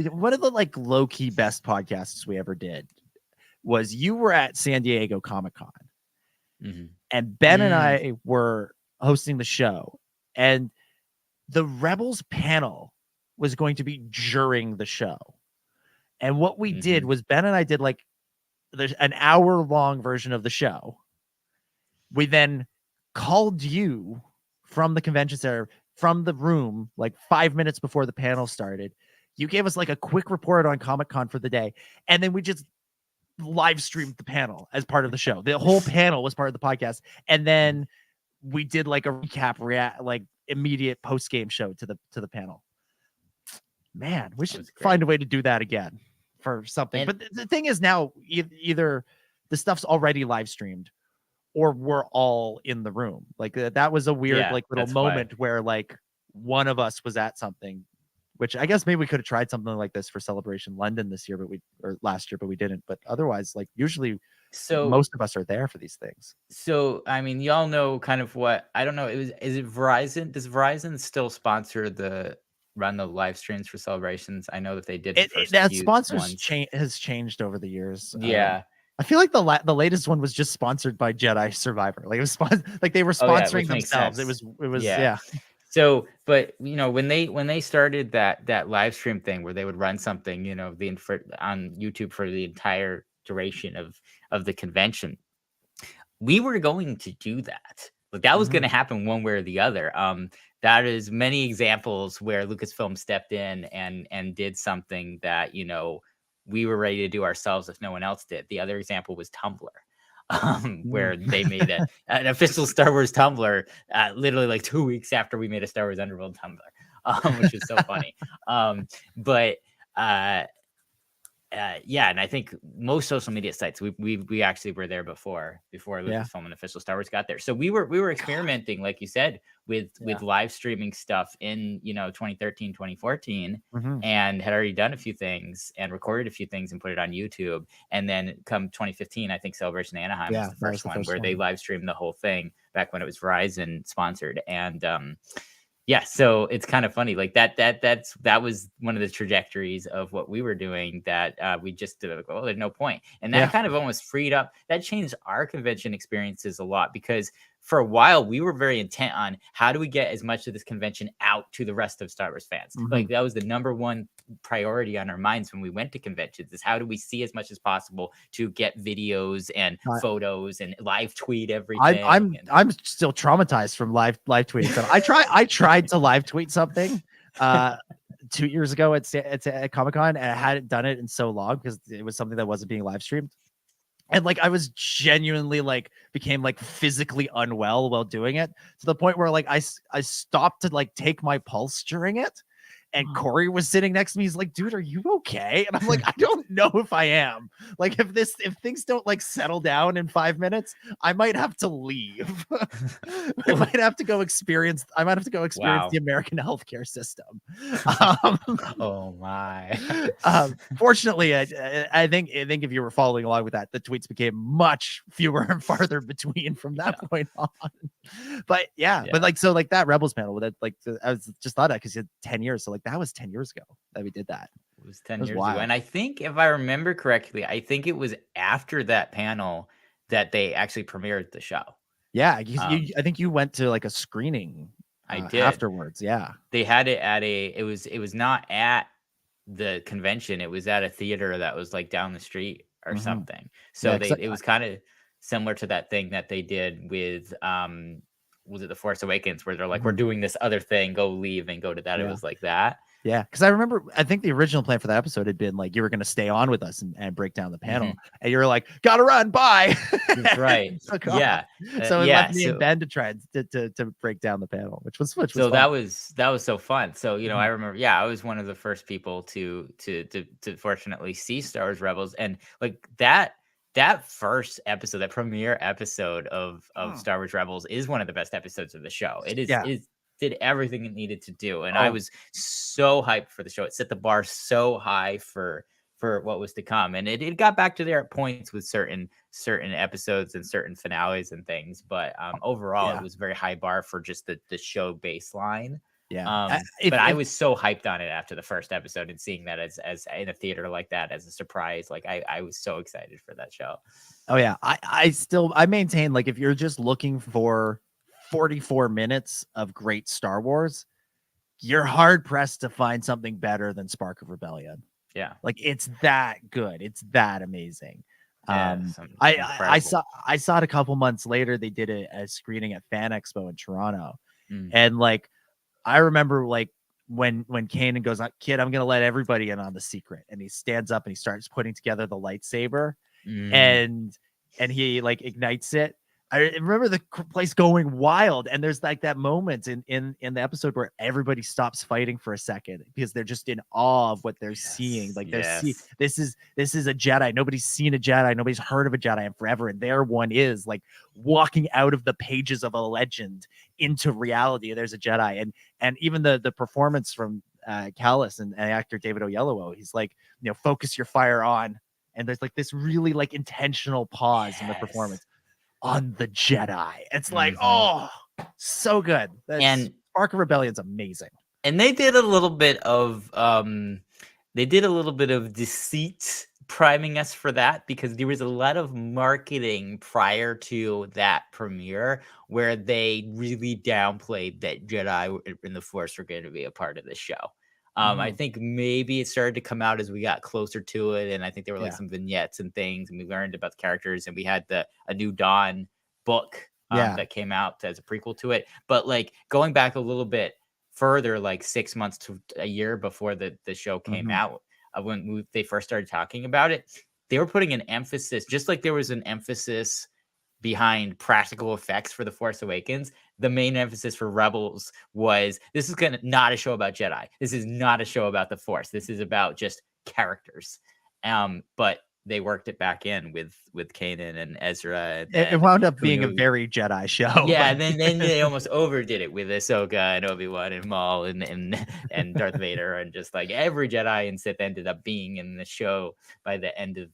like low key best podcasts we ever did was you were at San Diego Comic-Con, and Ben and I were hosting the show, and the Rebels panel was going to be during the show. And what we did was Ben and I did like there's an hour-long version of the show. We then called you from the convention center, from the room, like 5 minutes before the panel started. You gave us like a quick report on Comic-Con for the day. And then we just live streamed the panel as part of the show. The whole panel was part of the podcast. And then we did like a recap, like immediate post-game show to the panel. Man, we should find a way to do that again for something. But the thing is now either the stuff's already live streamed or we're all in the room. Like that was a weird like little moment where like one of us was at something, which I guess maybe we could have tried something like this for Celebration London this year, or last year, but we didn't. But otherwise, like usually most of us are there for these things. So, I mean, y'all know kind of what, I don't know. Is it Verizon? Does Verizon still run the live streams for Celebrations? I know that they did. That sponsors has changed over the years. Yeah. I feel like the latest one was just sponsored by Jedi Survivor. Like it was like they were sponsoring themselves. It was yeah. So, but when they started that live stream thing where they would run something, on YouTube for the entire duration of the convention, we were going to do that. Like that was going to happen one way or the other. That is many examples where Lucasfilm stepped in and did something that we were ready to do ourselves if no one else did. The other example was Tumblr. Where they made an official Star Wars Tumblr literally like 2 weeks after we made a Star Wars Underworld Tumblr, which is so funny. And I think most social media sites, we actually were there before Lucasfilm and official Star Wars got there. So we were experimenting, like you said, with live streaming stuff in 2013, 2014, and had already done a few things and recorded a few things and put it on YouTube. And then come 2015, I think Celebration Anaheim was the first one where they live streamed the whole thing back when it was Verizon sponsored. And so it's kind of funny, like that was one of the trajectories of what we were doing that we just did. Like, there's no point, and that kind of almost freed up. That changed our convention experiences a lot because for a while, we were very intent on how do we get as much of this convention out to the rest of Star Wars fans. Like that was the number one priority on our minds when we went to conventions, is how do we see as much as possible to get videos and photos and live tweet everything. I'm still traumatized from live tweeting stuff. I tried to live tweet something 2 years ago at Comic-Con, and I hadn't done it in so long because it was something that wasn't being live streamed. And like I was genuinely like became like physically unwell while doing it, to the point where like I stopped to like take my pulse during it. And Corey was sitting next to me. He's like, dude, are you okay? And I'm like, I don't know if I am. Like, if things don't like settle down in 5 minutes, I might have to leave. I might have to go experience the American healthcare system. Oh my. Fortunately, I think if you were following along with that, the tweets became much fewer and farther between from that point on. But but like, so like that Rebels panel, that like I was just thought that because you had 10 years. So like that was 10 years ago that we did that. It was 10 years ago. And I think if I remember correctly, I think it was after that panel that they actually premiered the show. Yeah. I think you went to like a screening I did afterwards. Yeah. They had it at it was not at the convention. It was at a theater that was like down the street or something. So it was kind of similar to that thing that they did with was it The Force Awakens, where they're like, we're doing this other thing, go leave and go to that. It was like that. Yeah, because I remember, I think the original plan for the episode had been like you were going to stay on with us and break down the panel, and you were like, "Gotta run, bye." That's right. Yeah. So it left me and Ben to try to break down the panel, which was so fun. that was so fun. So I remember, I was one of the first people to fortunately see Star Wars Rebels, and like that first episode, that premiere episode of Star Wars Rebels is one of the best episodes of the show. It is. Did everything it needed to do, and I was so hyped for the show. It set the bar so high for what was to come, and it got back to there at points with certain episodes and certain finales and things. But overall, it was a very high bar for just the show baseline. Yeah, but I was so hyped on it after the first episode, and seeing that as in a theater like that as a surprise. Like I was so excited for that show. Oh yeah, I maintain, like, if you're just looking for 44 minutes of great Star Wars, you're hard pressed to find something better than Spark of Rebellion. Yeah, like it's that good, it's that amazing. I saw it a couple months later. They did a screening at Fan Expo in Toronto, and like I remember like when Kanan goes, "Kid, I'm gonna let everybody in on the secret," and he stands up and he starts putting together the lightsaber, and he like ignites it. I remember the place going wild, and there's like that moment in the episode where everybody stops fighting for a second because they're just in awe of what they're seeing. Like this is a Jedi. Nobody's seen a Jedi. Nobody's heard of a Jedi in forever, and there one is, like, walking out of the pages of a legend into reality. There's a Jedi, and even the performance from Callis and actor David Oyelowo. He's like, focus your fire on, and there's like this really like intentional pause in the performance on the Jedi. It's like, so good. And Spark of Rebellion's amazing. And they did a little bit of deceit priming us for that, because there was a lot of marketing prior to that premiere where they really downplayed that Jedi and the Force were going to be a part of the show. I think maybe it started to come out as we got closer to it, and I think there were like some vignettes and things, and we learned about the characters, and we had A New Dawn book that came out as a prequel to it. But like going back a little bit further, like 6 months to a year before the show came out, when they first started talking about it, they were putting an emphasis, just like there was an emphasis behind practical effects for The Force Awakens. The main emphasis for Rebels was, this is not a show about Jedi. This is not a show about the Force. This is about just characters. But they worked it back in with Kanan and Ezra. It wound up being a very Jedi show. Yeah, and then they almost overdid it with Ahsoka and Obi-Wan and Maul and Darth Vader, and just like every Jedi and Sith ended up being in the show by the end of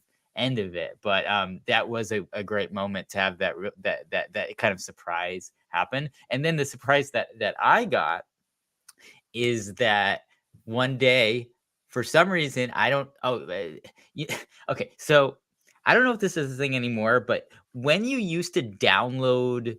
it. But that was a great moment to have that kind of surprise happen. And then the surprise that I got is that one day, for some reason, okay, so I don't know if this is a thing anymore, but when you used to download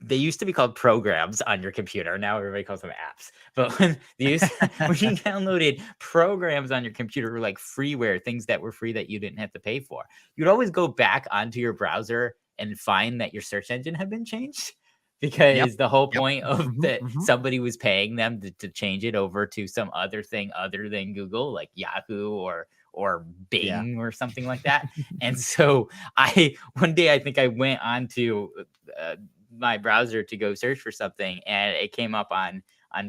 they used to be called programs on your computer. Now everybody calls them apps. But when when you downloaded programs on your computer, like freeware, things that were free that you didn't have to pay for, you'd always go back onto your browser and find that your search engine had been changed. Because the whole point of that somebody was paying them to change it over to some other thing other than Google, like Yahoo or Bing or something like that. And so one day I think I went onto my browser to go search for something, and it came up on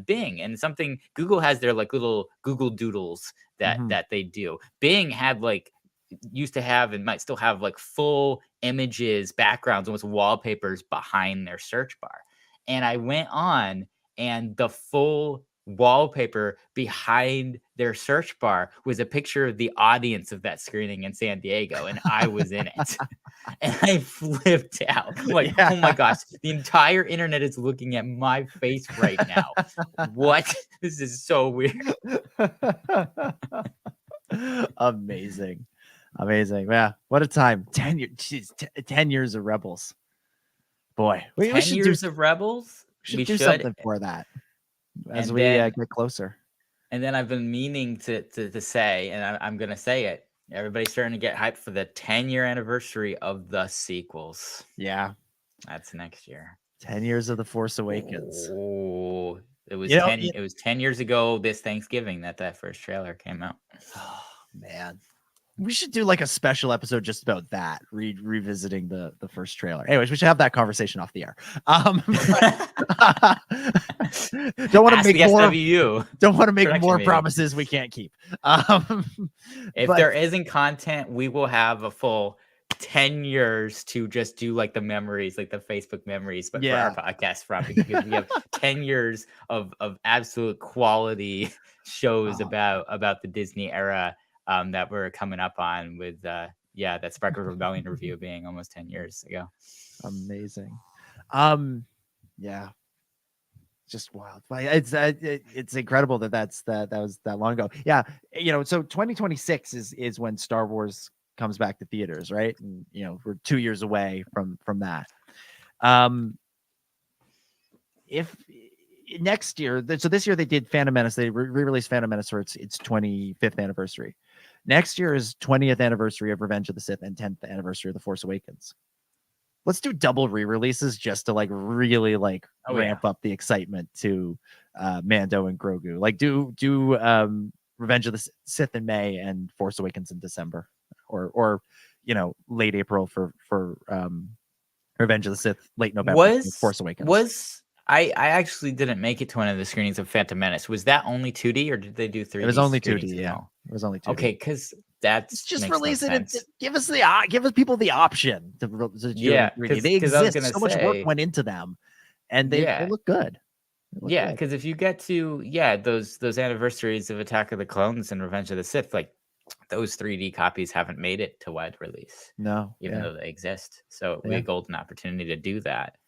Bing, and something Google has their like little Google Doodles that they do. Bing had like used to have and might still have like full images, backgrounds, almost wallpapers behind their search bar. And I went on, and the full wallpaper behind their search bar was a picture of the audience of that screening in San Diego, and I was in it. And I flipped out. Like, oh my gosh, the entire internet is looking at my face right now. What? This is so weird. Amazing. Yeah, what a time. 10 years. Geez, 10 years of Rebels. Boy, we 10 should years do, of Rebels. we should do something for that as we get closer. And then I've been meaning to say, and I'm going to say it, everybody's starting to get hyped for the 10-year anniversary of the sequels. Yeah. That's next year. 10 years of The Force Awakens. Oh, it was 10 years ago this Thanksgiving that first trailer came out. Oh, man. We should do like a special episode just about that, revisiting the first trailer. Anyways, we should have that conversation off the air. Don't want to make more SWU. Don't want to make more promises we can't keep. If there isn't content, we will have a full 10 years to just do like the memories, like the Facebook memories, but for our podcast from, because we have 10 years of absolute quality shows about the Disney era. That we're coming up on with that Spark of Rebellion review being almost 10 years ago. Amazing. Just wild. It's incredible that was that long ago. Yeah, so 2026 is when Star Wars comes back to theaters, right? And we're 2 years away from that. If next year, so this year they did Phantom Menace, they re-released Phantom Menace for its 25th anniversary. Next year is 20th anniversary of Revenge of the Sith and 10th anniversary of The Force Awakens. Let's do double re-releases just to like really like ramp up the excitement to Mando and Grogu. Like do Revenge of the Sith in May and Force Awakens in December, or late April for Revenge of the Sith, late November for Force Awakens. I actually didn't make it to one of the screenings of Phantom Menace. Was that only 2D or did they do 3D? It was only 2D. Yeah, it was only 2D. Okay, because that's just release it and give people the option to do 3D. They exist. So much work went into them, and they look good. Because if you get to those anniversaries of Attack of the Clones and Revenge of the Sith, like those 3D copies haven't made it to wide release. No, even though they exist. So we have a golden opportunity to do that.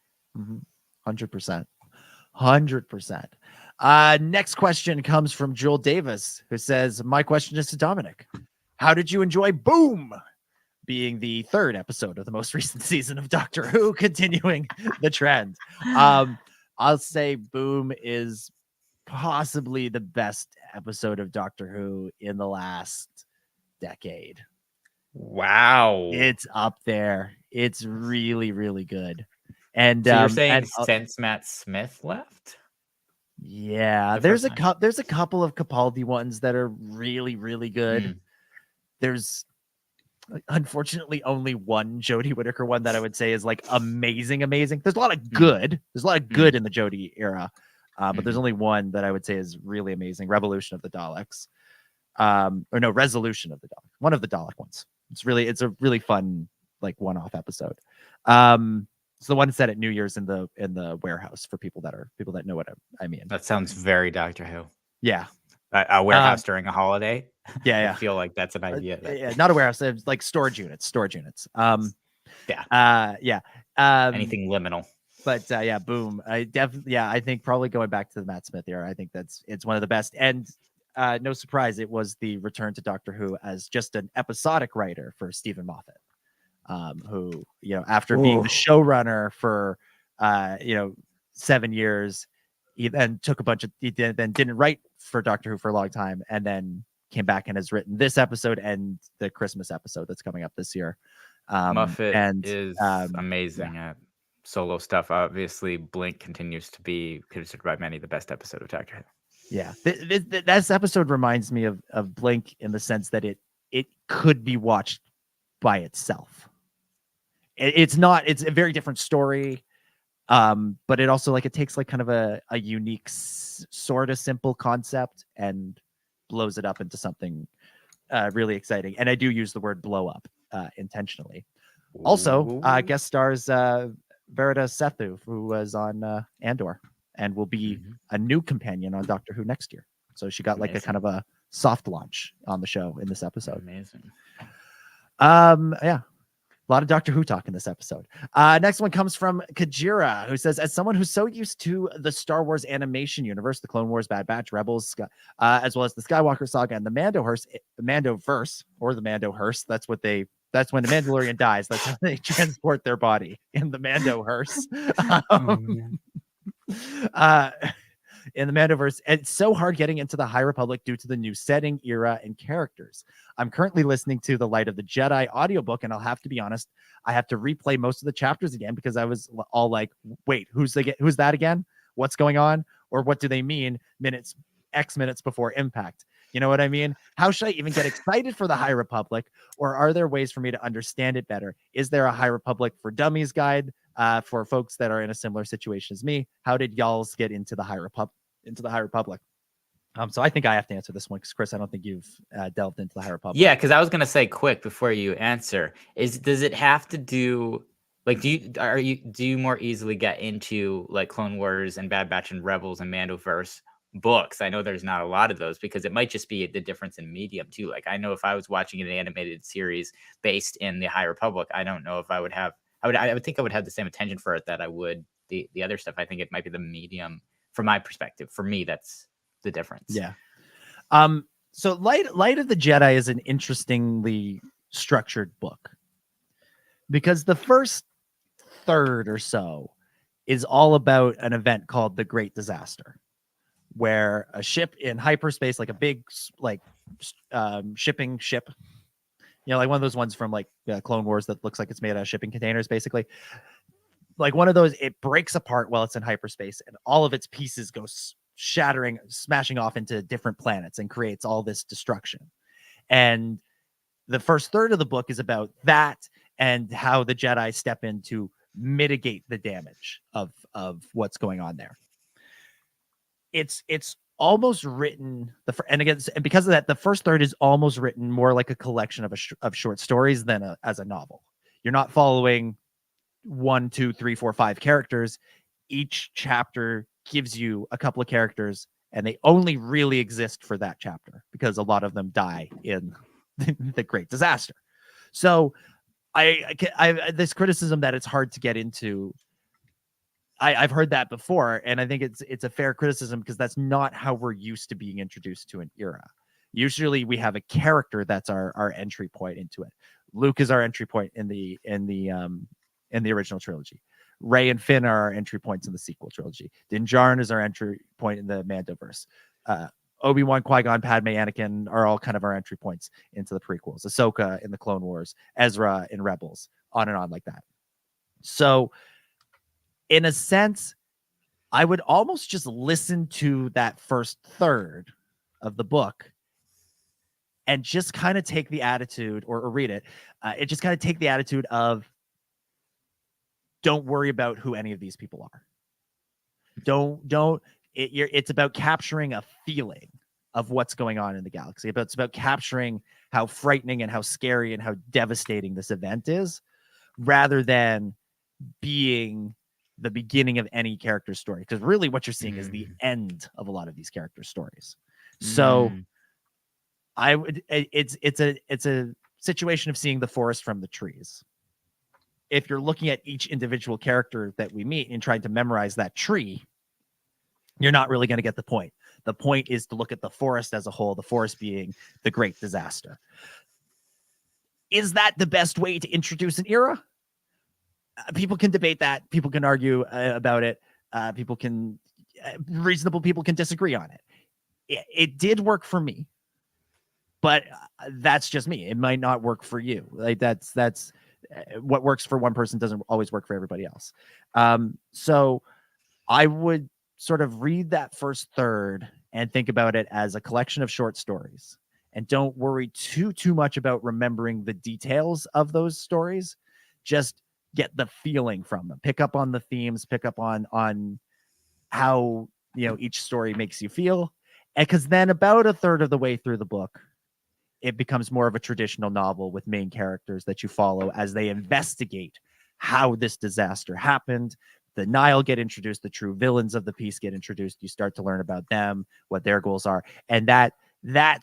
100%. Next question comes from Joel Davis, who says, my question is to Dominic. How did you enjoy Boom being the third episode of the most recent season of Doctor Who, continuing the trend? I'll say Boom is possibly the best episode of Doctor Who in the last decade. Wow. It's up there. It's really, really good. And so you're saying since Matt Smith left? Yeah, there's a couple of Capaldi ones that are really, really good. There's unfortunately only one Jodie Whittaker one that I would say is like amazing. There's a lot of good. There's a lot of good in the Jodie era, but there's only one that I would say is really amazing. Revolution of the Daleks, Resolution of the Daleks. One of the Dalek ones. It's a really fun like one-off episode. It's the one set at New Year's in the warehouse for people that know what I mean. That sounds very Doctor Who. Yeah, a warehouse during a holiday. Yeah. I feel like that's an idea. Not a warehouse. It's like storage units. Anything liminal. But Boom. I think probably going back to the Matt Smith era, I think it's one of the best. And no surprise, it was the return to Doctor Who as just an episodic writer for Stephen Moffat. Who, after being the showrunner for 7 years. He then took then didn't write for Doctor Who for a long time, and then came back and has written this episode and the Christmas episode that's coming up this year. Muffet is amazing at solo stuff. Obviously, Blink continues to be considered by many the best episode of Doctor Who. Yeah, this episode reminds me of Blink in the sense that it could be watched by itself. It's a very different story, but it also it takes kind of a unique sort of simple concept and blows it up into something really exciting. And I do use the word blow up intentionally. Also, guest stars Verita Sethu, who was on Andor and will be a new companion on Doctor Who next year. So she got a kind of a soft launch on the show in this episode. Amazing. Yeah. A lot of Doctor Who talk in this episode. Next one comes from Kajira, who says, as someone who's so used to the Star Wars animation universe, the Clone Wars, Bad Batch, Rebels, as well as the Skywalker saga and the Mandoverse, or the Mandoverse, that's when the Mandalorian dies. That's how they transport their body in the Mandoverse. In the Mandoverse, it's so hard getting into the High Republic due to the new setting, era, and characters. I'm currently listening to the Light of the Jedi audiobook, and I'll have to be honest, I have to replay most of the chapters again because I was all like, wait, who's that again? What's going on? Or what do they mean X minutes before impact? You know what I mean? How should I even get excited for the High Republic? Or are there ways for me to understand it better? Is there a High Republic for Dummies guide for folks that are in a similar situation as me? How did y'all's get into the High Republic? So I think I have to answer this one because Chris, I don't think you've delved into the High Republic. Yeah, because I was gonna say quick before you answer. Does it have to do do you more easily get into Clone Wars and Bad Batch and Rebels and Mandoverse books? I know there's not a lot of those because it might just be the difference in medium too. I know if I was watching an animated series based in the High Republic, I don't know if I would have. I would think I would have the same attention for it that I would the other stuff. I think it might be the medium from my perspective. For me, that's the difference. Yeah. So Light of the Jedi is an interestingly structured book because the first third or so is all about an event called the Great Disaster, where a ship in hyperspace, like a big shipping ship, one of those ones from Clone Wars that looks like it's made out of shipping containers, basically. One of those, it breaks apart while it's in hyperspace, and all of its pieces go shattering, smashing off into different planets and creates all this destruction. And the first third of the book is about that and how the Jedi step in to mitigate the damage of what's going on there. It's almost written and because of that, the first third is almost written more like a collection of short stories than as a novel. You're not following 1, 2, 3, 4, 5 characters. Each chapter gives you a couple of characters, and they only really exist for that chapter because a lot of them die in the Great Disaster. So I this criticism that it's hard to get into, I've heard that before, and I think it's a fair criticism because that's not how we're used to being introduced to an era. Usually we have a character that's our entry point into it. Luke is our entry point in the original trilogy. Rey and Finn are our entry points in the sequel trilogy. Din Djarin is our entry point in the Mandoverse. Obi-Wan, Qui-Gon, Padme, Anakin are all kind of our entry points into the prequels. Ahsoka in the Clone Wars, Ezra in Rebels, on and on like that. So in a sense, I would almost just listen to that first third of the book and just kind of take the attitude or read it. It just kind of take the attitude of, don't worry about who any of these people are. It's about capturing a feeling of what's going on in the galaxy. It's about capturing how frightening and how scary and how devastating this event is, rather than being the beginning of any character story. Because really what you're seeing is the end of a lot of these character stories. So it's a situation of seeing the forest from the trees. If you're looking at each individual character that we meet and trying to memorize that tree, you're not really going to get the point. The point is to look at the forest as a whole, the forest being the Great Disaster. Is that the best way to introduce an era? people can debate that. People can argue about it. Reasonable people can disagree on it. It did work for me, but that's just me. It might not work for you. Like that's what works for one person doesn't always work for everybody else. So I would sort of read that first third and think about it as a collection of short stories, and don't worry too much about remembering the details of those stories. Just get the feeling from them. Pick up on the themes, pick up on how, each story makes you feel. And because then about a third of the way through the book, it becomes more of a traditional novel with main characters that you follow as they investigate how this disaster happened. The Nile get introduced, the true villains of the piece get introduced. You start to learn about them, what their goals are. And that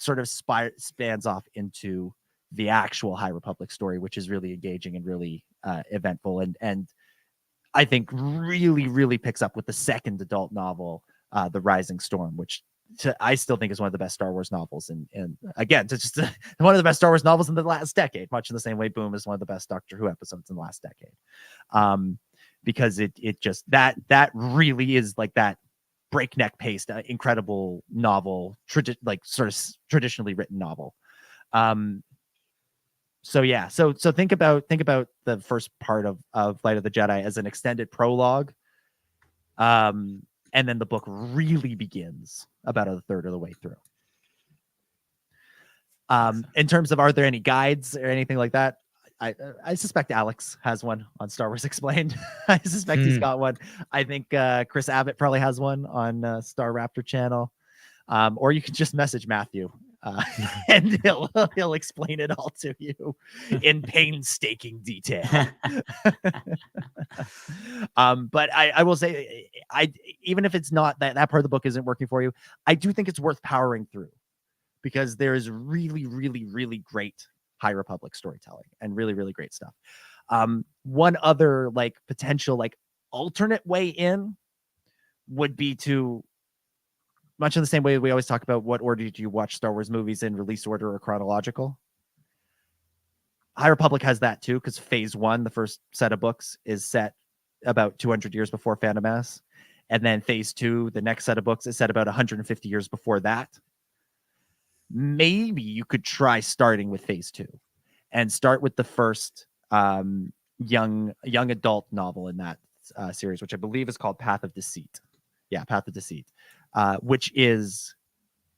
sort of spans off into the actual High Republic story, which is really engaging and really eventful. And I think really, really picks up with the second adult novel, The Rising Storm, which I still think is one of the best Star Wars novels. And again, it's just one of the best Star Wars novels in the last decade, much in the same way Boom is one of the best Doctor Who episodes in the last decade. Because it just, that really is like that breakneck paced, incredible novel, sort of traditionally written novel. So yeah, so think about the first part of Light of the Jedi as an extended prologue. And then the book really begins about a third of the way through. In terms of, are there any guides or anything like that? I suspect Alex has one on Star Wars Explained. I suspect he's got one. I think Chris Abbott probably has one on Star Raptor channel. Or you can just message Matthew and he'll explain it all to you in painstaking detail. But I will say, even if it's not that part of the book isn't working for you, I do think it's worth powering through, because there is really, really, really great High Republic storytelling and really, really great stuff. One other potential alternate way in would be to, much in the same way we always talk about what order do you watch Star Wars movies in, release order or chronological. High Republic has that too, because Phase 1, the first set of books, is set about 200 years before Phantom Menace. And then Phase 2, the next set of books, is set about 150 years before that. Maybe you could try starting with Phase 2 and start with the first young adult novel in that series, which I believe is called Path of Deceit. Yeah, Path of Deceit, which is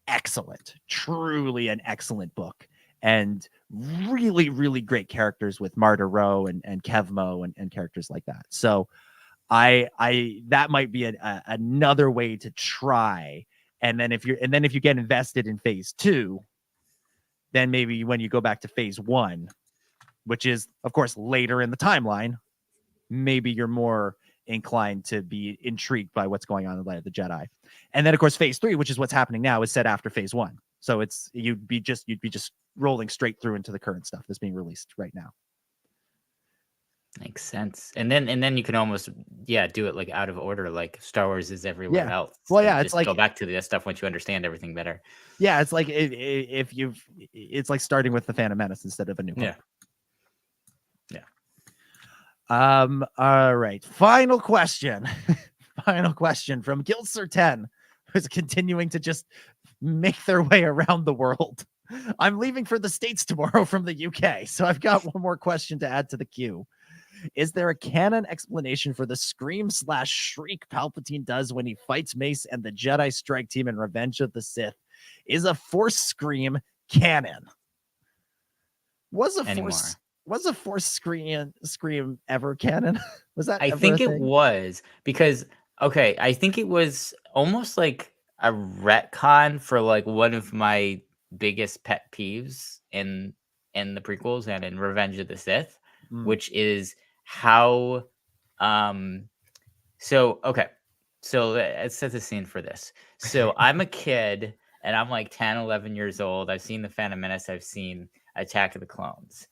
excellent, truly an excellent book, and really, really great characters with Marta Rowe and Kevmo and characters like that. So that might be another way to try. And then if you get invested in Phase 2, then maybe when you go back to Phase 1, which is of course later in the timeline, maybe you're more inclined to be intrigued by what's going on in Light of the Jedi. And then of course Phase 3, which is what's happening now, is set after Phase 1. So you'd be just rolling straight through into the current stuff that's being released right now. Makes sense. And then you can almost do it out of order, like Star Wars is everywhere else. Well, yeah, it's go back to the stuff once you understand everything better. Yeah, it's like it's like starting with the Phantom Menace instead of a new book. Yeah. All right. Final question. Final question from Gilser 10, who's continuing to just make their way around the world. I'm leaving for the States tomorrow from the UK, so I've got one more question to add to the queue. Is there a canon explanation for the scream/shriek Palpatine does when he fights Mace and the Jedi strike team in Revenge of the Sith? Is a Force scream canon? Was a Force scream ever canon? Was that? I think it was, because I think it was almost like a retcon for one of my biggest pet peeves in the prequels and in Revenge of the Sith, which is how so let's set the scene for this. So I'm a kid and I'm 10, 11 years old. I've seen the Phantom Menace, I've seen Attack of the Clones,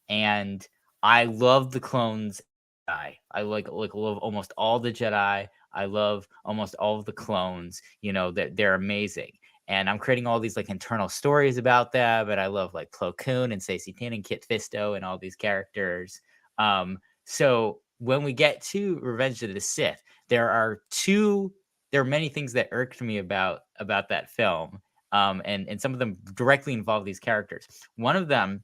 and I love the clones. I love almost all the Jedi. I love almost all of the clones. They're amazing. And I'm creating all these internal stories about them. But I love Plo Koon and Stacey Tin and Kit Fisto and all these characters. So when we get to Revenge of the Sith, there are many things that irked me about that film. And some of them directly involve these characters. One of them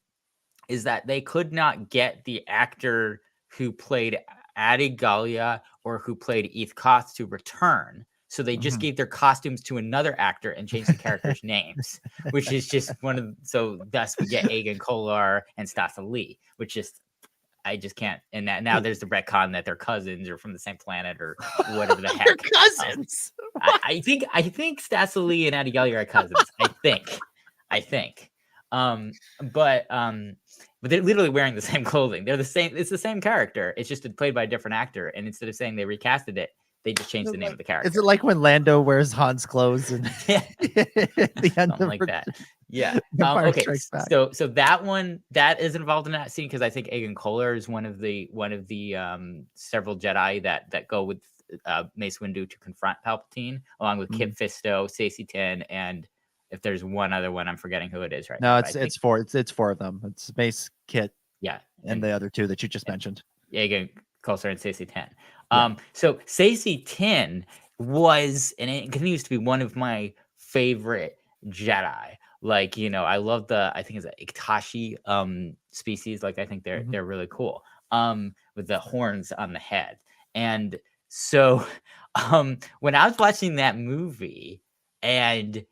is that they could not get the actor who played Abelida or who played Eth Koth to return. So they just gave their costumes to another actor and changed the characters' names, which is just so thus we get Aegon Kolar and Stassa Lee, which just, I just can't. And now there's the retcon that they're cousins or from the same planet or whatever the heck. They're cousins. I think Stassa Lee and Abelida are cousins. I think. But they're literally wearing the same clothing. They're the same. It's the same character. It's just played by a different actor. And instead of saying they recasted it, they just changed the name of the character. Is it like when Lando wears Han's clothes and the end something like that? Yeah. Okay. So that one that is involved in that scene because I think Aegon Kolar is one of the several Jedi that go with Mace Windu to confront Palpatine, along with Kit Fisto, Stacey Tin, and if there's one other one, I'm forgetting who it is right now. No, it's four. It's four of them. It's Mace, Kit, and the other two that you just mentioned. Aegon Kolar and Stacey Tin. So Stacey Tin was, and it continues to be one of my favorite Jedi. Like, I love I think it's an Iktashi species. Like, I think they're really cool. With the horns on the head. And so when I was watching that movie and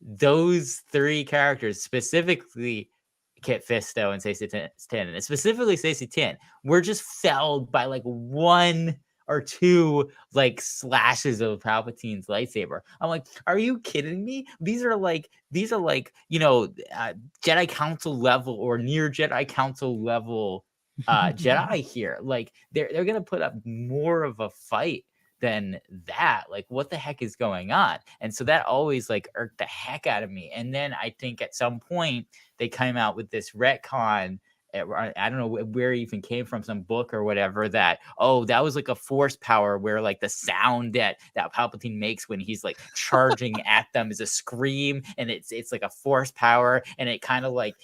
those three characters, specifically Kit Fisto and Stacey Tin, and specifically Stacey Tin, were just felled by like one or two like slashes of Palpatine's lightsaber. I'm like, are you kidding me? These are like Jedi Council level or near Jedi Council level Jedi here. Like they're gonna put up more of a fight than that. Like, what the heck is going on? And so that always like irked the heck out of me. And then I think at some point they came out with this retcon. I don't know where it even came from, some book or whatever, that that was like a force power where like the sound that Palpatine makes when he's like charging at them is a scream, and it's like a force power, and it kind of like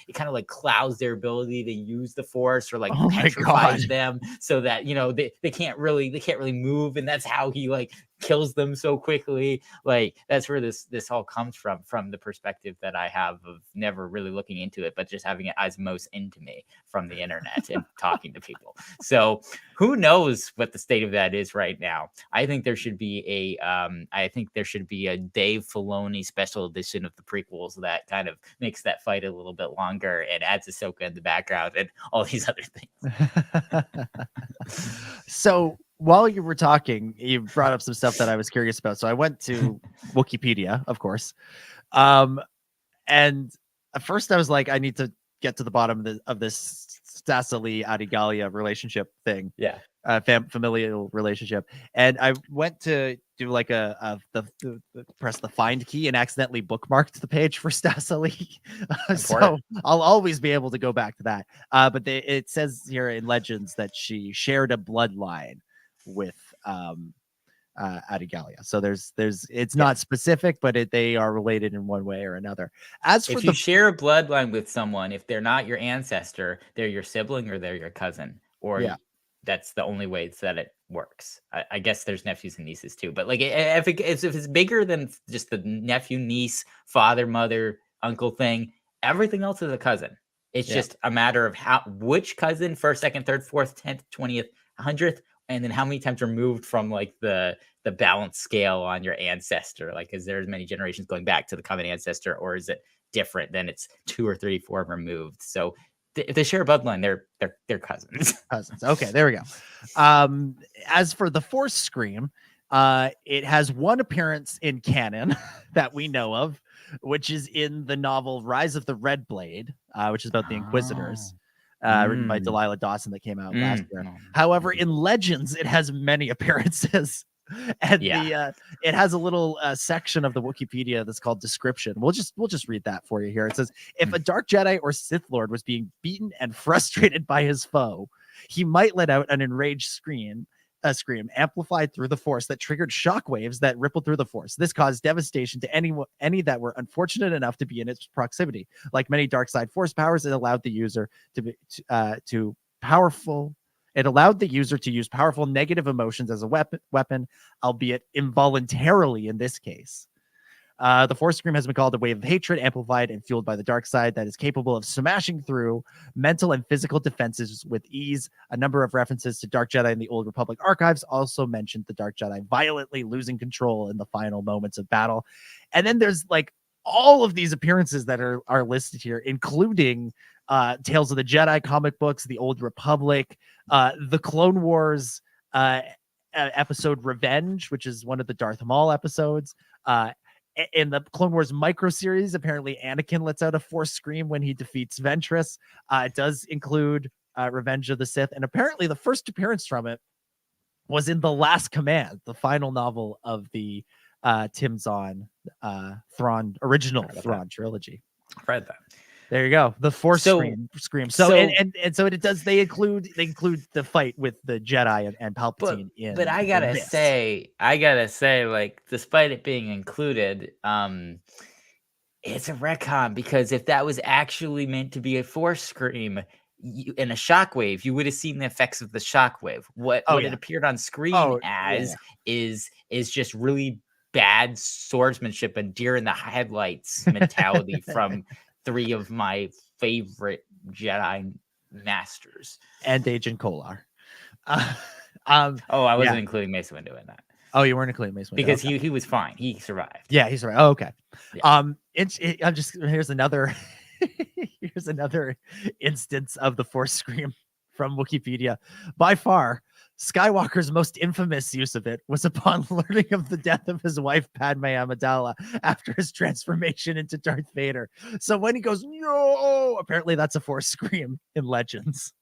clouds their ability to use the force or like petrifies them so that they can't really move, and that's how he like kills them so quickly. Like that's where this all comes from the perspective that I have of never really looking into it, but just having it osmose into me from the internet and talking to people. So who knows what the state of that is right now? I think there should be a Dave Filoni special edition of the prequels that kind of makes that fight a little bit longer and adds Ahsoka in the background and all these other things. So while you were talking, you brought up some stuff that I was curious about. So I went to Wikipedia, of course. And at first I was like, I need to get to the bottom of this Stassa Lee Abelida relationship thing. Yeah. Familial relationship. And I went to do like press the find key and accidentally bookmarked the page for Stassa Lee. So I'll always be able to go back to that. But it says here in Legends that she shared a bloodline with Abelida. So there's it's not specific, but they are related in one way or another. As for if you share a bloodline with someone, if they're not your ancestor, they're your sibling or they're your cousin, or that's the only way that it works. I guess there's nephews and nieces too, but like if it's bigger than just the nephew, niece, father, mother, uncle thing, everything else is a cousin. It's just a matter of which cousin, first, second, third, fourth, 10th, 20th, 100th, and then how many times removed from like the balance scale on your ancestor. Like, is there as many generations going back to the common ancestor, or is it different than it's 2 or 3, 4 removed? So if they share a bloodline, they're cousins. Cousins. Okay, there we go. As for the Force Scream, it has one appearance in canon that we know of, which is in the novel Rise of the Red Blade, which is about the Inquisitors. Written by Delilah Dawson, that came out last year. However, in Legends, it has many appearances. And it has a little section of the Wikipedia that's called description. We'll just read that for you here. It says, if a Dark Jedi or Sith Lord was being beaten and frustrated by his foe, he might let out an enraged scream amplified through the Force that triggered shockwaves that rippled through the Force. This caused devastation to any that were unfortunate enough to be in its proximity. Like many dark side Force powers, it allowed the user to powerful It allowed the user to use powerful negative emotions as a weapon, albeit involuntarily in this case. The Force Scream has been called a wave of hatred, amplified and fueled by the dark side that is capable of smashing through mental and physical defenses with ease. A number of references to Dark Jedi in the Old Republic archives also mentioned the Dark Jedi violently losing control in the final moments of battle. And then there's like all of these appearances that are listed here, including Tales of the Jedi comic books, the Old Republic, the Clone Wars episode Revenge, which is one of the Darth Maul episodes. In the Clone Wars micro series, apparently Anakin lets out a Force scream when he defeats Ventress. It does include Revenge of the Sith, and apparently the first appearance from it was in The Last Command, the final novel of the Tim Zahn original Thrawn trilogy. I've read that. There you go. The Force scream. So it does. They include the fight with the Jedi and Palpatine in. But I gotta say, like, despite it being included, it's a retcon, because if that was actually meant to be a Force scream in a shockwave, you would have seen the effects of the shockwave. What it appeared on screen is just really bad swordsmanship and deer in the headlights mentality from 3 of my favorite Jedi masters. And Agent Kolar. I wasn't including Mace Windu in that. Oh, you weren't including Mace Windu. Because he was fine. He survived. Yeah, he survived. Oh, okay. Yeah. Here's another instance of the Force scream from Wikipedia. By far, Skywalker's most infamous use of it was upon learning of the death of his wife, Padme Amidala, after his transformation into Darth Vader. So when he goes, no, apparently that's a Force scream in Legends.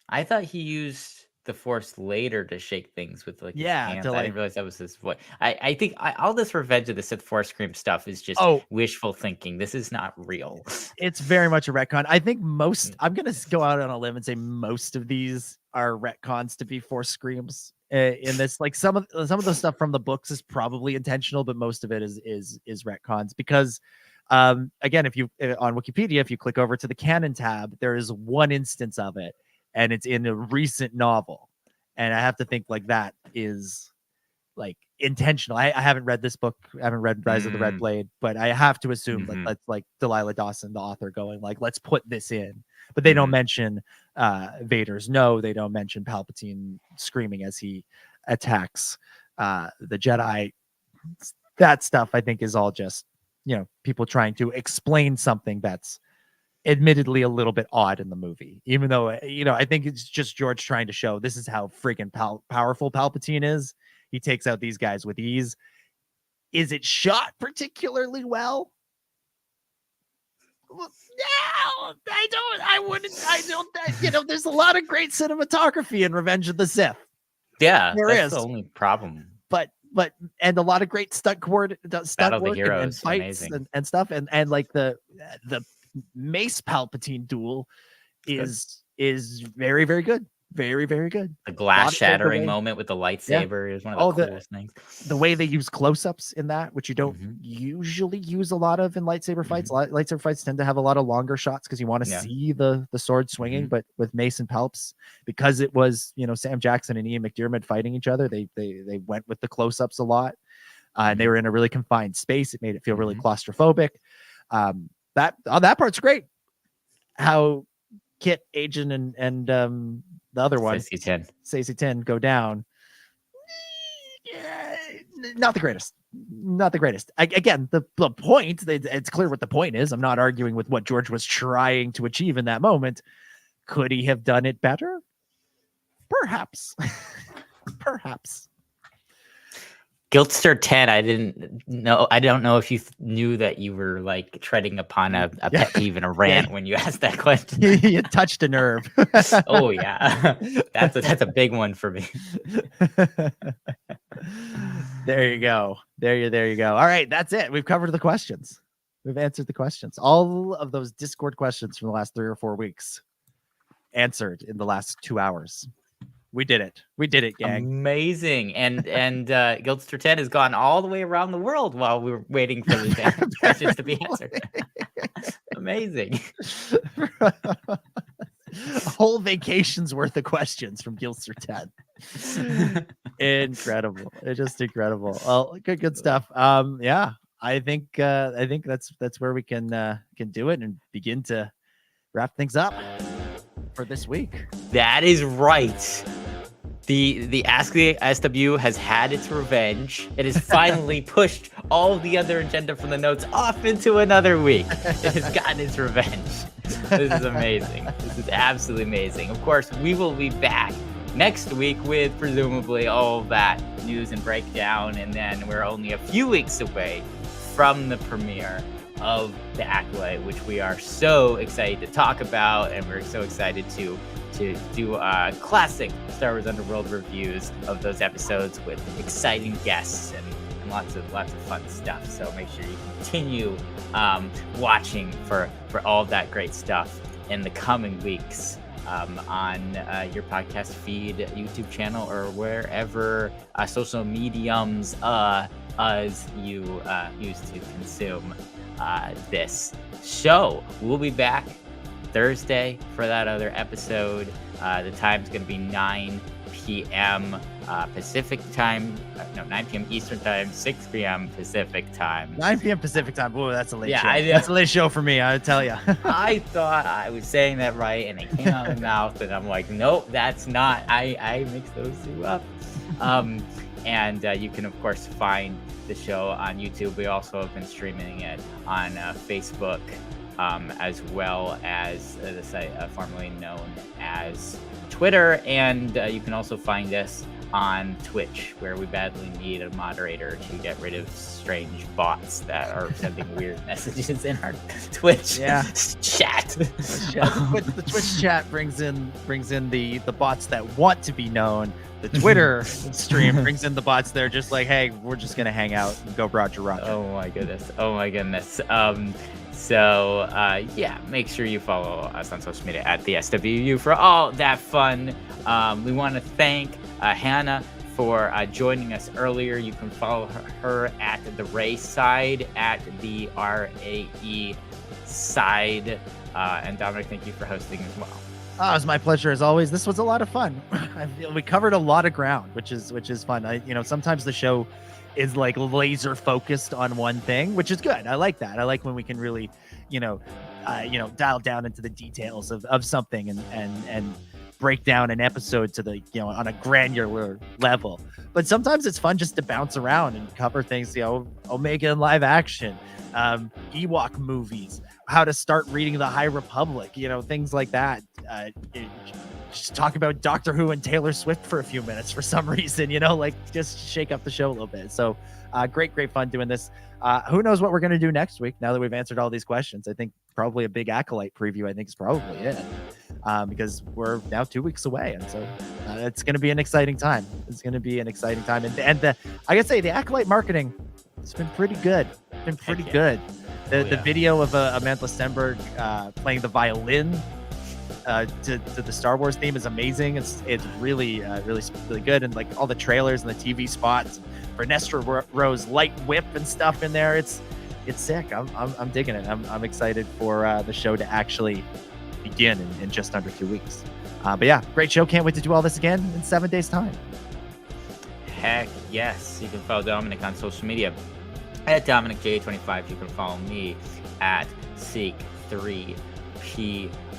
I thought he used the Force later to shake things with his hands. I didn't realize that was his voice. I think all this Revenge of the Sith Force scream stuff is just wishful thinking. This is not real. It's very much a retcon. I think I'm going to go out on a limb and say most of these are retcons to be Force screams in this. Like some of the stuff from the books is probably intentional, but most of it is retcons, because again, if you on Wikipedia, if you click over to the canon tab, there is one instance of it, and it's in a recent novel. And I have to think like that is like intentional. I haven't read this book. I haven't read Rise of the Red Blade, but I have to assume like that's like Delilah Dawson, the author, going like, let's put this in. But they don't mention Vader's no. They don't mention Palpatine screaming as he attacks the Jedi. That stuff, I think, is all just, people trying to explain something that's admittedly a little bit odd in the movie, even though, I think it's just George trying to show this is how freaking powerful Palpatine is. He takes out these guys with ease. Is it shot particularly well? No, I wouldn't. There's a lot of great cinematography in Revenge of the Sith. Yeah, that's the only problem. But and a lot lot of stunt work and fights and stuff, and like the Mace Palpatine duel is very, very good. Very, very good. The glass shattering moment with the lightsaber is one of the coolest things. The way they use close-ups in that, which you don't usually use a lot of in lightsaber fights. Lightsaber fights tend to have a lot of longer shots because you want to see the sword swinging. But with Mace and Palps, because it was Sam Jackson and Ian McDiarmid fighting each other, they went with the close-ups a lot, and they were in a really confined space. It made it feel really claustrophobic. That part's great. How Kit, Agent, and the other one, Stacey 10 go down. Not the greatest. Again, the point, it's clear what the point is. I'm not arguing with what George was trying to achieve in that moment. Could he have done it better? Perhaps. Perhaps. Guildster 10, I don't know if you knew that you were like treading upon a pet peeve and a rant when you asked that question. You touched a nerve. Oh yeah. That's a big one for me. There you go. There you go. All right, that's it. We've covered the questions. We've answered the questions. All of those Discord questions from the last 3 or 4 weeks answered in the last 2 hours. We did it, gang. Amazing. And Guildster 10 has gone all the way around the world while we were waiting for the questions to be answered. Amazing. whole vacation's worth of questions from Gilster 10. Incredible. It's just incredible. Well, good stuff. Yeah, I think that's where we can do it and begin to wrap things up for this week. That is right. The Ask the SWU has had its revenge. It has finally pushed all of the other agenda from the notes off into another week. It has gotten its revenge. This is amazing. This is absolutely amazing. Of course, we will be back next week with presumably all of that news and breakdown, and then we're only a few weeks away from the premiere of The Acolyte, which we are so excited to talk about, and we're so excited to do classic Star Wars Underworld reviews of those episodes with exciting guests and lots of fun stuff. So make sure you continue watching for all of that great stuff in the coming weeks on your podcast feed, YouTube channel, or wherever social mediums as you use to consume this show. We'll be back Thursday for that other episode. The time's going to be 9 p.m. Pacific time. 9 p.m. Eastern time, 6 p.m. Pacific time. 9 p.m. Pacific time. Oh, that's a late show. Yeah, that's a late show for me, I tell you. I thought I was saying that right, and it came out of my mouth, and I'm like, nope, that's not. I mix those two up. And you can, of course, find the show on YouTube. We also have been streaming it on Facebook, as well as the site formerly known as Twitter. And you can also find us on Twitch, where we badly need a moderator to get rid of strange bots that are sending weird messages in our Twitch chat. The Twitch chat brings in the bots that want to be known. The Twitter stream brings in the bots that are just like, hey, we're just gonna hang out and go Roger. Oh my goodness. So make sure you follow us on social media at the SWU for all that fun. We want to thank Hannah for joining us earlier. You can follow her at the Raeside, at the RAE side. And Dominic, thank you for hosting as well. Oh, it was my pleasure as always. This was a lot of fun. We covered a lot of ground, which is fun. Sometimes the show is like laser focused on one thing, which is good. I like that. I like when we can really, dial down into the details of something and break down an episode to the, on a granular level. But sometimes it's fun just to bounce around and cover things, Omega in live action, Ewok movies, how to start reading the High Republic, things like that. Just talk about Doctor Who and Taylor Swift for a few minutes for some reason, just shake up the show a little bit. So great fun doing this. Who knows what we're going to do next week now that we've answered all these questions. I think probably a big Acolyte preview, I think, is probably it, because we're now 2 weeks away. And so it's going to be an exciting time. And I gotta say, the Acolyte marketing, it's been pretty good. The video of Amanda Stenberg playing the violin to the Star Wars theme is amazing. It's really good, and like all the trailers and the TV spots, Vernestra Rose light whip and stuff in there. It's sick. I'm digging it. I'm excited for the show to actually begin in just under 2 weeks. But yeah, great show. Can't wait to do all this again in 7 days' time. Heck yes. You can follow Dominic on social media at DominicJ25. You can follow me at Seek3PO.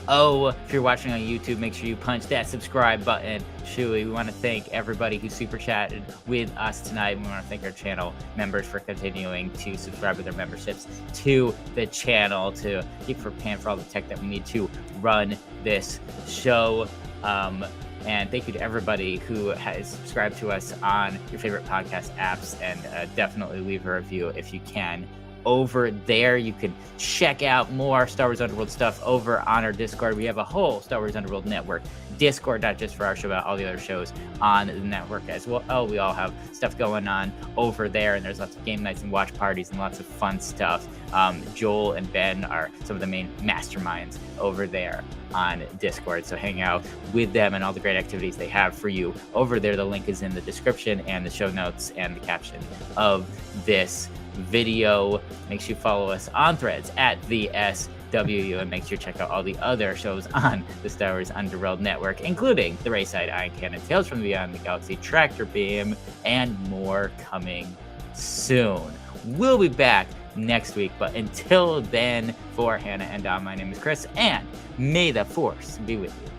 If you're watching on YouTube, make sure you punch that subscribe button. Chewy, we want to thank everybody who super chatted with us tonight. We want to thank our channel members for continuing to subscribe with their memberships to the channel, to keep paying for all the tech that we need to run this show. And thank you to everybody who has subscribed to us on your favorite podcast apps, and definitely leave a review if you can. Over there, you can check out more Star Wars Underworld stuff over on our Discord. We have a whole Star Wars Underworld network Discord, not just for our show, but all the other shows on the network as well. Oh, we all have stuff going on over there, and there's lots of game nights and watch parties and lots of fun stuff. Joel and Ben are some of the main masterminds over there on Discord, so hang out with them and all the great activities they have for you over there. The link is in the description and the show notes and the caption of this video. Make sure you follow us on Threads at the SWU, and make sure to check out all the other shows on the Star Wars Underworld Network, including the Raeside Iron Cannon, Tales from Beyond the Galaxy, Tractor Beam, and more coming soon. We'll be back next week, but until then, for Hannah and Dom, my name is Chris, and may the Force be with you.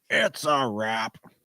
It's a wrap.